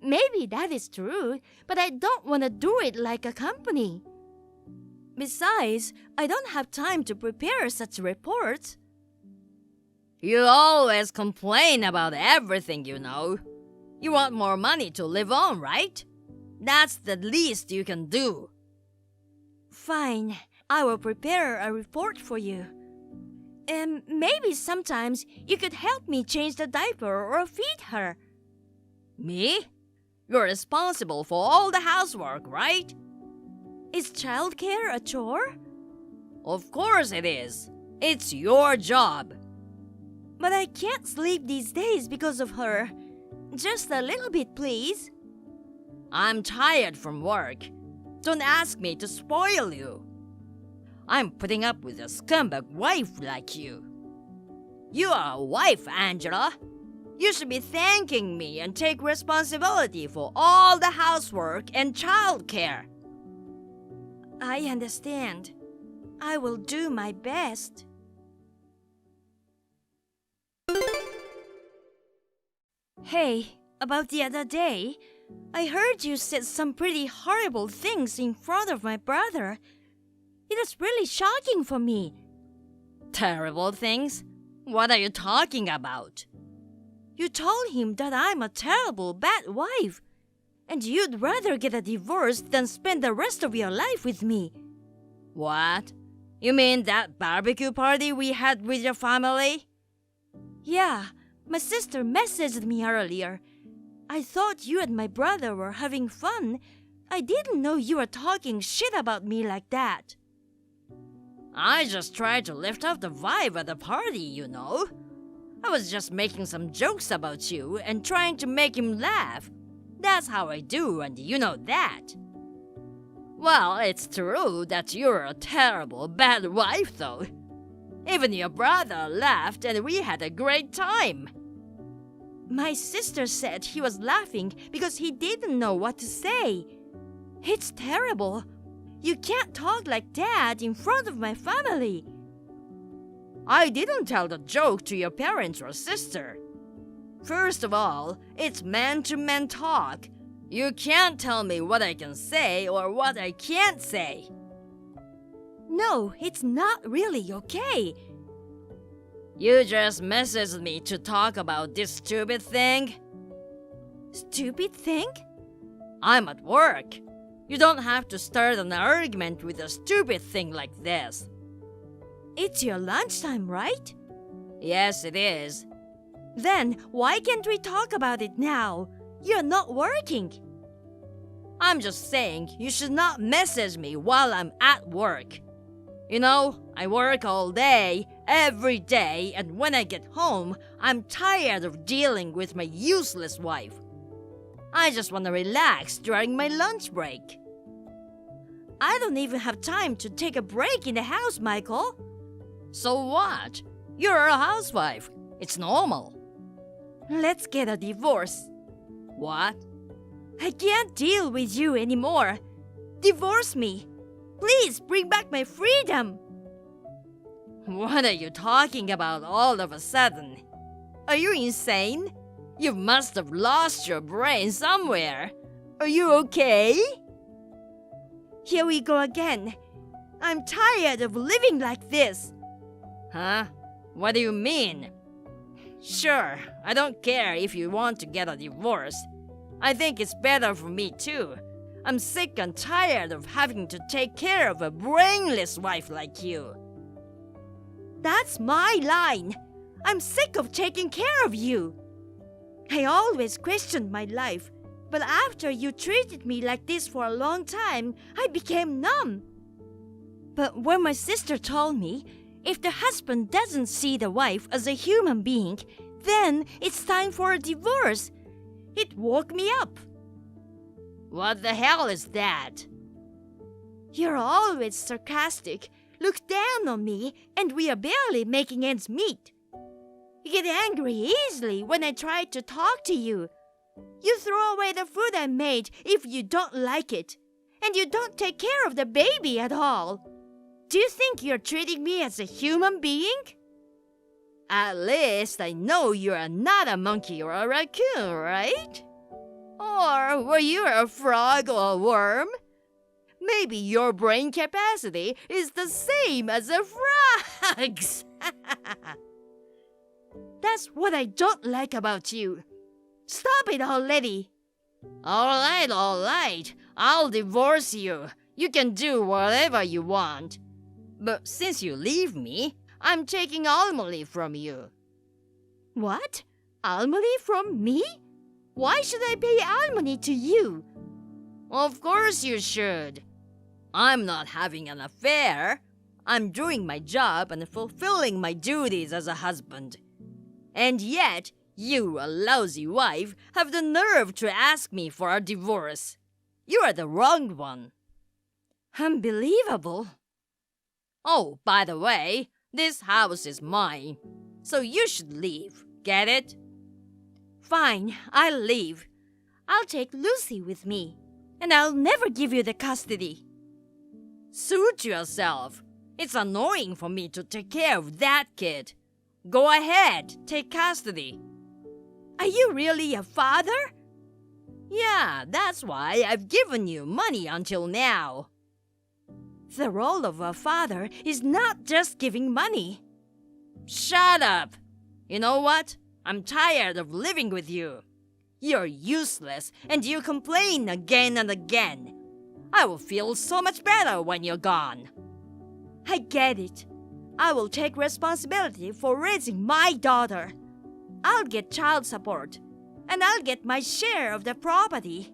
Maybe that is true, but I don't want to do it like a company. Besides, I don't have time to prepare such reports. You always complain about everything, you know. You want more money to live on, right? That's the least you can do. Fine, I will prepare a report for you. And maybe sometimes you could help me change the diaper or feed her. Me? You're responsible for all the housework, right? Is childcare a chore? Of course it is. It's your job. But I can't sleep these days because of her. Just a little bit, please. I'm tired from work. Don't ask me to spoil you. I'm putting up with a scumbag wife like you. You are a wife, Angela. You should be thanking me and take responsibility for all the housework and childcare. I understand. I will do my best. Hey, about the other day, I heard you said some pretty horrible things in front of my brother. It was really shocking for me. Terrible things? What are you talking about? You told him that I'm a terrible, bad wife, and you'd rather get a divorce than spend the rest of your life with me. What? You mean that barbecue party we had with your family? Yeah, my sister messaged me earlier. I thought you and my brother were having fun. I didn't know you were talking shit about me like that. I just tried to lift up the vibe at the party, you know. I was just making some jokes about you and trying to make him laugh. That's how I do, and you know that. Well, it's true that you're a terrible, bad wife, though. Even your brother laughed and we had a great time. My sister said he was laughing because he didn't know what to say. It's terrible. You can't talk like that in front of my family. I didn't tell the joke to your parents or sister. First of all, it's man-to-man talk. You can't tell me what I can say or what I can't say. No, it's not really okay. You just messaged me to talk about this stupid thing? Stupid thing? I'm at work. You don't have to start an argument with a stupid thing like this. It's your lunchtime, right? Yes, it is. Then why can't we talk about it now? You're not working. I'm just saying you should not message me while I'm at work. You know, I work all day, every day, and when I get home, I'm tired of dealing with my useless wife. I just want to relax during my lunch break. I don't even have time to take a break in the house, Michael. So what? You're a housewife. It's normal. Let's get a divorce. What? I can't deal with you anymore. Divorce me. Please bring back my freedom. What are you talking about all of a sudden? Are you insane? You must have lost your brain somewhere. Are you okay? Here we go again. I'm tired of living like this. Huh? What do you mean? Sure, I don't care if you want to get a divorce. I think it's better for me too. I'm sick and tired of having to take care of a brainless wife like you. That's my line. I'm sick of taking care of you. I always questioned my life, but after you treated me like this for a long time, I became numb. But when my sister told me, if the husband doesn't see the wife as a human being, then it's time for a divorce, it woke me up. What the hell is that? You're always sarcastic, look down on me, and we are barely making ends meet. You get angry easily when I try to talk to you. You throw away the food I made if you don't like it, and you don't take care of the baby at all. Do you think you're treating me as a human being? At least I know you're not a monkey or a raccoon, right? Or were you a frog or a worm? Maybe your brain capacity is the same as a frog's. That's what I don't like about you. Stop it already. All right. I'll divorce you. You can do whatever you want. But since you leave me, I'm taking alimony from you. What? Alimony from me? Why should I pay alimony to you? Of course you should. I'm not having an affair. I'm doing my job and fulfilling my duties as a husband. And yet, you, a lousy wife, have the nerve to ask me for a divorce. You are the wrong one. Unbelievable. Oh, by the way, this house is mine, so you should leave. Get it? Fine, I'll leave. I'll take Lucy with me, and I'll never give you the custody. Suit yourself. It's annoying for me to take care of that kid. Go ahead, take custody. Are you really a father? Yeah, that's why I've given you money until now. The role of a father is not just giving money. Shut up! You know what? I'm tired of living with you. You're useless and you complain again and again. I will feel so much better when you're gone. I get it. I will take responsibility for raising my daughter. I'll get child support, and I'll get my share of the property.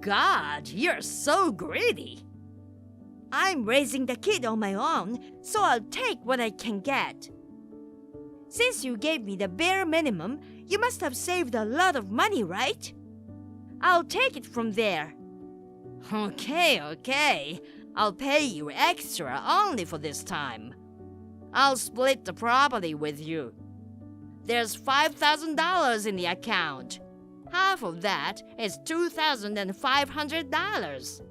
God, you're so greedy. I'm raising the kid on my own, so I'll take what I can get. Since you gave me the bare minimum, you must have saved a lot of money, right? I'll take it from there. Okay. I'll pay you extra only for this time. I'll split the property with you. There's $5,000 in the account. Half of that is $2,500.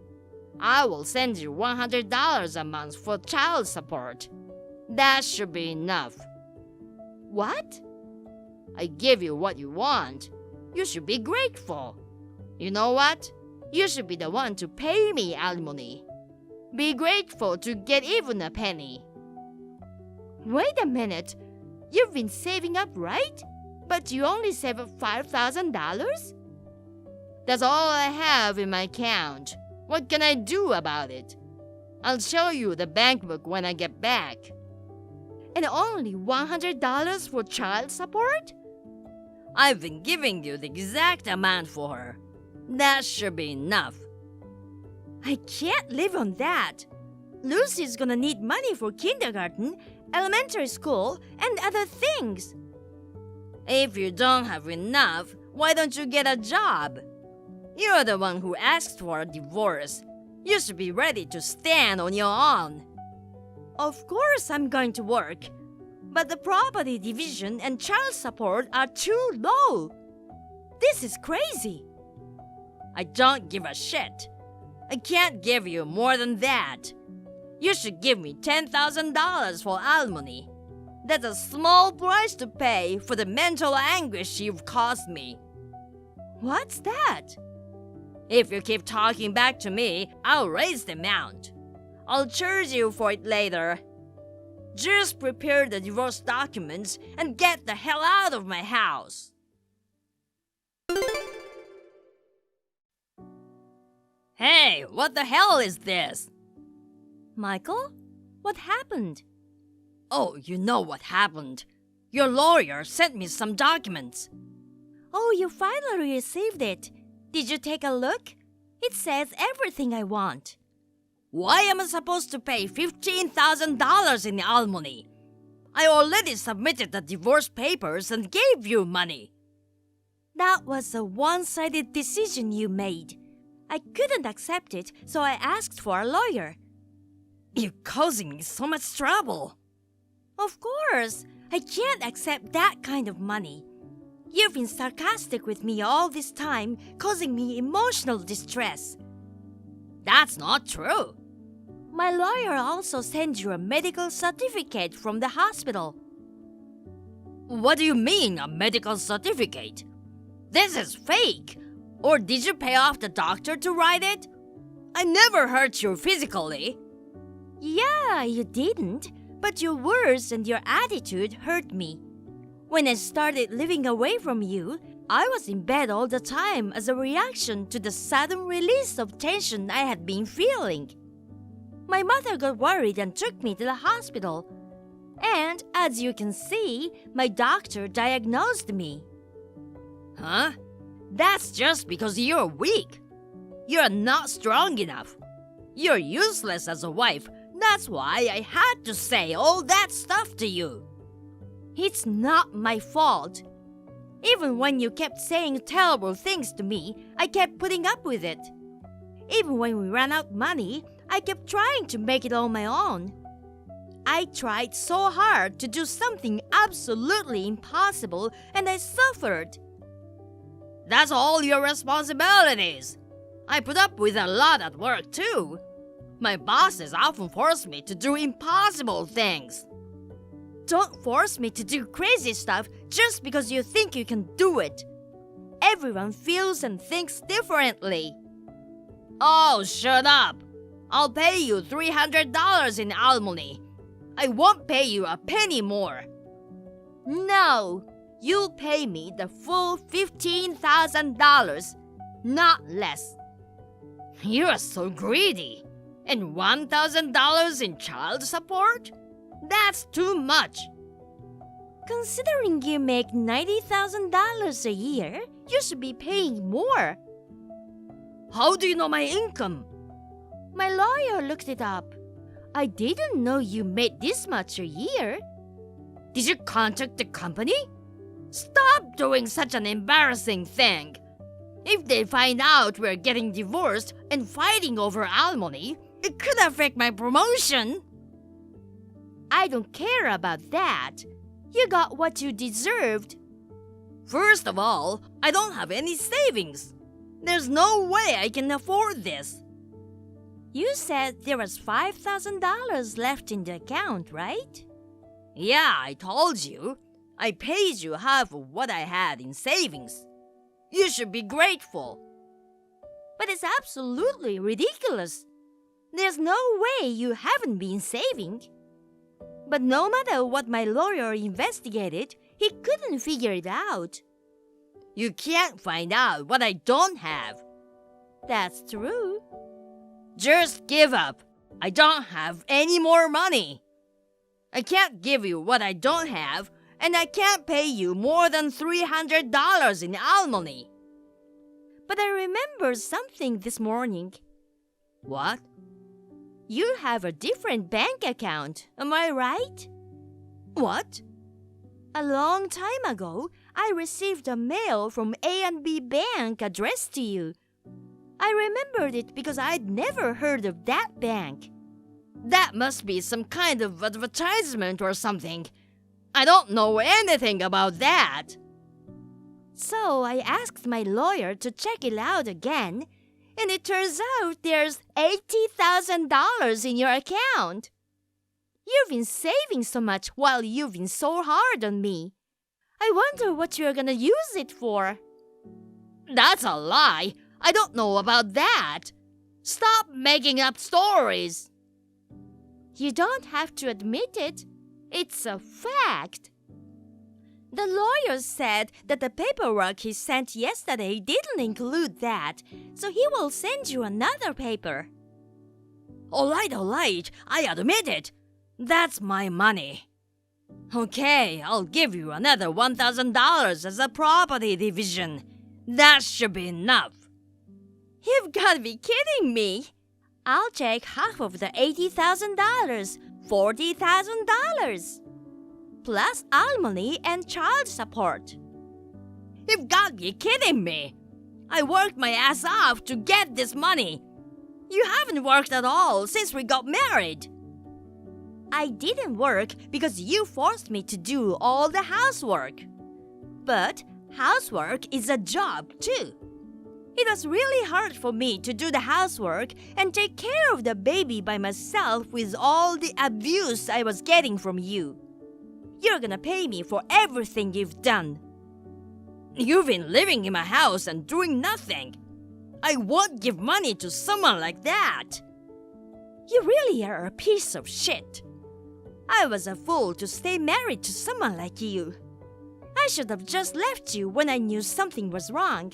I will send you $100 a month for child support. That should be enough. What? I give you what you want. You should be grateful. You know what? You should be the one to pay me alimony. Be grateful to get even a penny. Wait a minute. You've been saving up, right? But you only save up $5,000? That's all I have in my account. What can I do about it? I'll show you the bank book when I get back. And only $100 for child support? I've been giving you the exact amount for her. That should be enough. I can't live on that. Lucy's gonna need money for kindergarten, elementary school, and other things. If you don't have enough, why don't you get a job? You're the one who asked for a divorce. You should be ready to stand on your own. Of course I'm going to work. But the property division and child support are too low. This is crazy. I don't give a shit. I can't give you more than that. You should give me $10,000 for alimony. That's a small price to pay for the mental anguish you've caused me. What's that? If you keep talking back to me, I'll raise the amount. I'll charge you for it later. Just prepare the divorce documents and get the hell out of my house. Hey, what the hell is this? Michael? What happened? Oh, you know what happened. Your lawyer sent me some documents. Oh, you finally received it. Did you take a look? It says everything I want. Why am I supposed to pay $15,000 in alimony? I already submitted the divorce papers and gave you money. That was a one-sided decision you made. I couldn't accept it, so I asked for a lawyer. You're causing me so much trouble. Of course, I can't accept that kind of money. You've been sarcastic with me all this time, causing me emotional distress. That's not true. My lawyer also sent you a medical certificate from the hospital. What do you mean, a medical certificate? This is fake. Or did you pay off the doctor to write it? I never hurt you physically. Yeah, you didn't. But your words and your attitude hurt me. When I started living away from you, I was in bed all the time as a reaction to the sudden release of tension I had been feeling. My mother got worried and took me to the hospital. And as you can see, my doctor diagnosed me. Huh? That's just because you're weak. You're not strong enough. You're useless as a wife. That's why I had to say all that stuff to you. It's not my fault. Even when you kept saying terrible things to me, I kept putting up with it. Even when we ran out money, I kept trying to make it on my own. I tried so hard to do something absolutely impossible, and I suffered. That's all your responsibilities. I put up with a lot at work too. My bosses often force me to do impossible things. Don't force me to do crazy stuff just because you think you can do it. Everyone feels and thinks differently. Oh, shut up. I'll pay you $300 in alimony. I won't pay you a penny more. No, you'll pay me the full $15,000, not less. You're so greedy. And $1,000 in child support? That's too much. Considering you make $90,000 a year, you should be paying more. How do you know my income? My lawyer looked it up. I didn't know you made this much a year. Did you contact the company? Stop doing such an embarrassing thing. If they find out we're getting divorced and fighting over alimony, it could affect my promotion. I don't care about that. You got what you deserved. First of all, I don't have any savings. There's no way I can afford this. You said there was $5,000 left in the account, right? Yeah, I told you. I paid you half of what I had in savings. You should be grateful. But it's absolutely ridiculous. There's no way you haven't been saving. But no matter what my lawyer investigated, he couldn't figure it out. You can't find out what I don't have. That's true. Just give up. I don't have any more money. I can't give you what I don't have, and I can't pay you more than $300 in alimony. But I remembered something this morning. What? You have a different bank account, am I right? What? A long time ago, I received a mail from A&B Bank addressed to you. I remembered it because I'd never heard of that bank. That must be some kind of advertisement or something. I don't know anything about that. So I asked my lawyer to check it out again, and it turns out there's $80,000 in your account. You've been saving so much while you've been so hard on me. I wonder what you're gonna use it for. That's a lie. I don't know about that. Stop making up stories. You don't have to admit it. It's a fact. The lawyer said that the paperwork he sent yesterday didn't include that, so he will send you another paper. All right, I admit it. That's my money. Okay, I'll give you another $1,000 as a property division. That should be enough. You've got to be kidding me. I'll take half of the $80,000, $40,000, plus alimony and child support. You've got to be kidding me. I worked my ass off to get this money. You haven't worked at all since we got married. I didn't work because you forced me to do all the housework. But housework is a job too. It was really hard for me to do the housework and take care of the baby by myself with all the abuse I was getting from you. You're gonna pay me for everything you've done. You've been living in my house and doing nothing. I won't give money to someone like that. You really are a piece of shit. I was a fool to stay married to someone like you. I should have just left you when I knew something was wrong.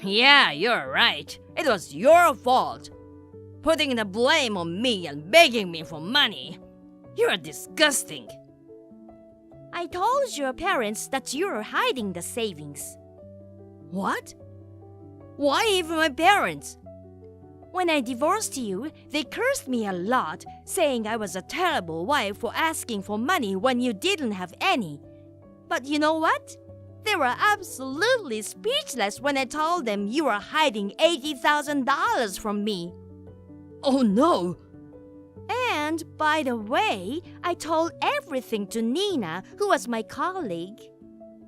Yeah, you're right. It was your fault. Putting the blame on me and begging me for money. You're disgusting. I told your parents that you're hiding the savings. What? Why even my parents? When I divorced you, they cursed me a lot, saying I was a terrible wife for asking for money when you didn't have any. But you know what? They were absolutely speechless when I told them you were hiding $80,000 from me. Oh no! And, by the way, I told everything to Nina, who was my colleague.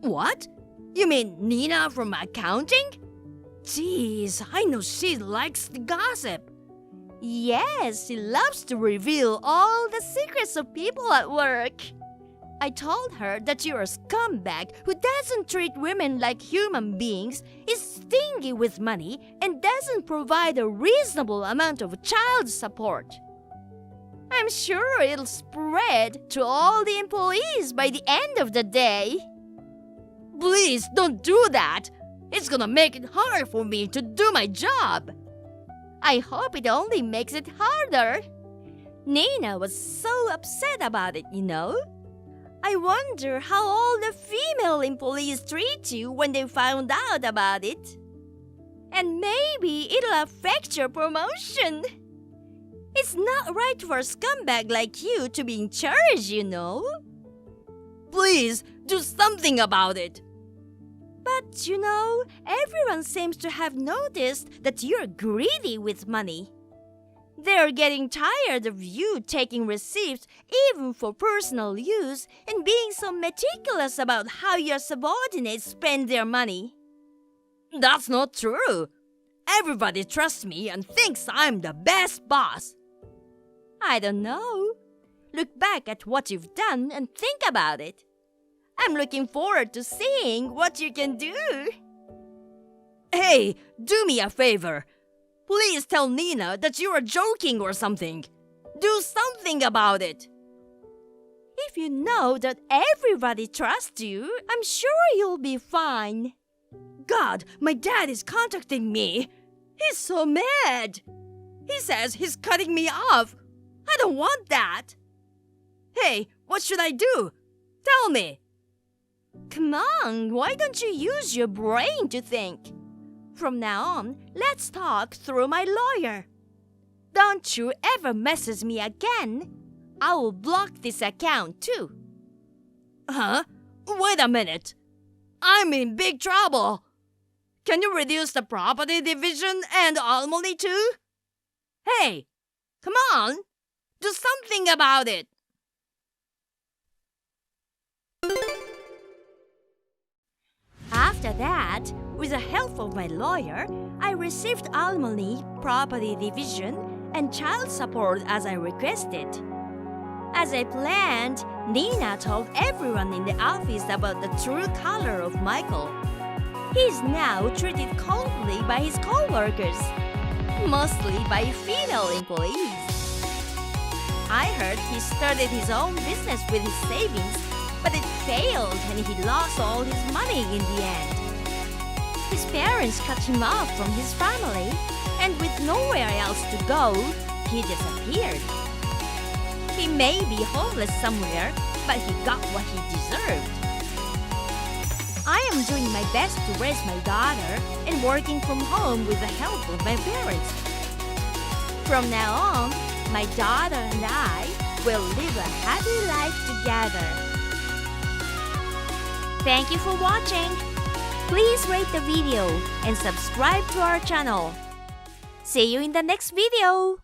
What? You mean Nina from accounting? Jeez, I know she likes the gossip. Yes, she loves to reveal all the secrets of people at work. I told her that you're a scumbag who doesn't treat women like human beings, is stingy with money, and doesn't provide a reasonable amount of child support. I'm sure it'll spread to all the employees by the end of the day. Please don't do that. It's gonna make it hard for me to do my job. I hope it only makes it harder. Nina was so upset about it, you know. I wonder how all the female employees treat you when they found out about it. And maybe it'll affect your promotion. It's not right for a scumbag like you to be in charge, you know. Please, do something about it. But, you know, everyone seems to have noticed that you're greedy with money. They're getting tired of you taking receipts even for personal use and being so meticulous about how your subordinates spend their money. That's not true. Everybody trusts me and thinks I'm the best boss. I don't know. Look back at what you've done and think about it. I'm looking forward to seeing what you can do. Hey, do me a favor. Please tell Nina that you are joking or something. Do something about it. If you know that everybody trusts you, I'm sure you'll be fine. God, my dad is contacting me. He's so mad. He says he's cutting me off. I don't want that. Hey, what should I do? Tell me. Come on, why don't you use your brain to think? From now on, let's talk through my lawyer. Don't you ever message me again. I will block this account too. Huh? Wait a minute. I'm in big trouble. Can you reduce the property division and alimony too? Hey, come on. Do something about it. After that, with the help of my lawyer, I received alimony, property division, and child support as I requested. As I planned, Nina told everyone in the office about the true color of Michael. He is now treated coldly by his co-workers, mostly by female employees. I heard he started his own business with his savings, but it failed and he lost all his money in the end. His parents cut him off from his family, and with nowhere else to go, he disappeared. He may be homeless somewhere, but he got what he deserved. I am doing my best to raise my daughter and working from home with the help of my parents. From now on, my daughter and I will live a happy life together. Thank you for watching. Please rate the video and subscribe to our channel. See you in the next video.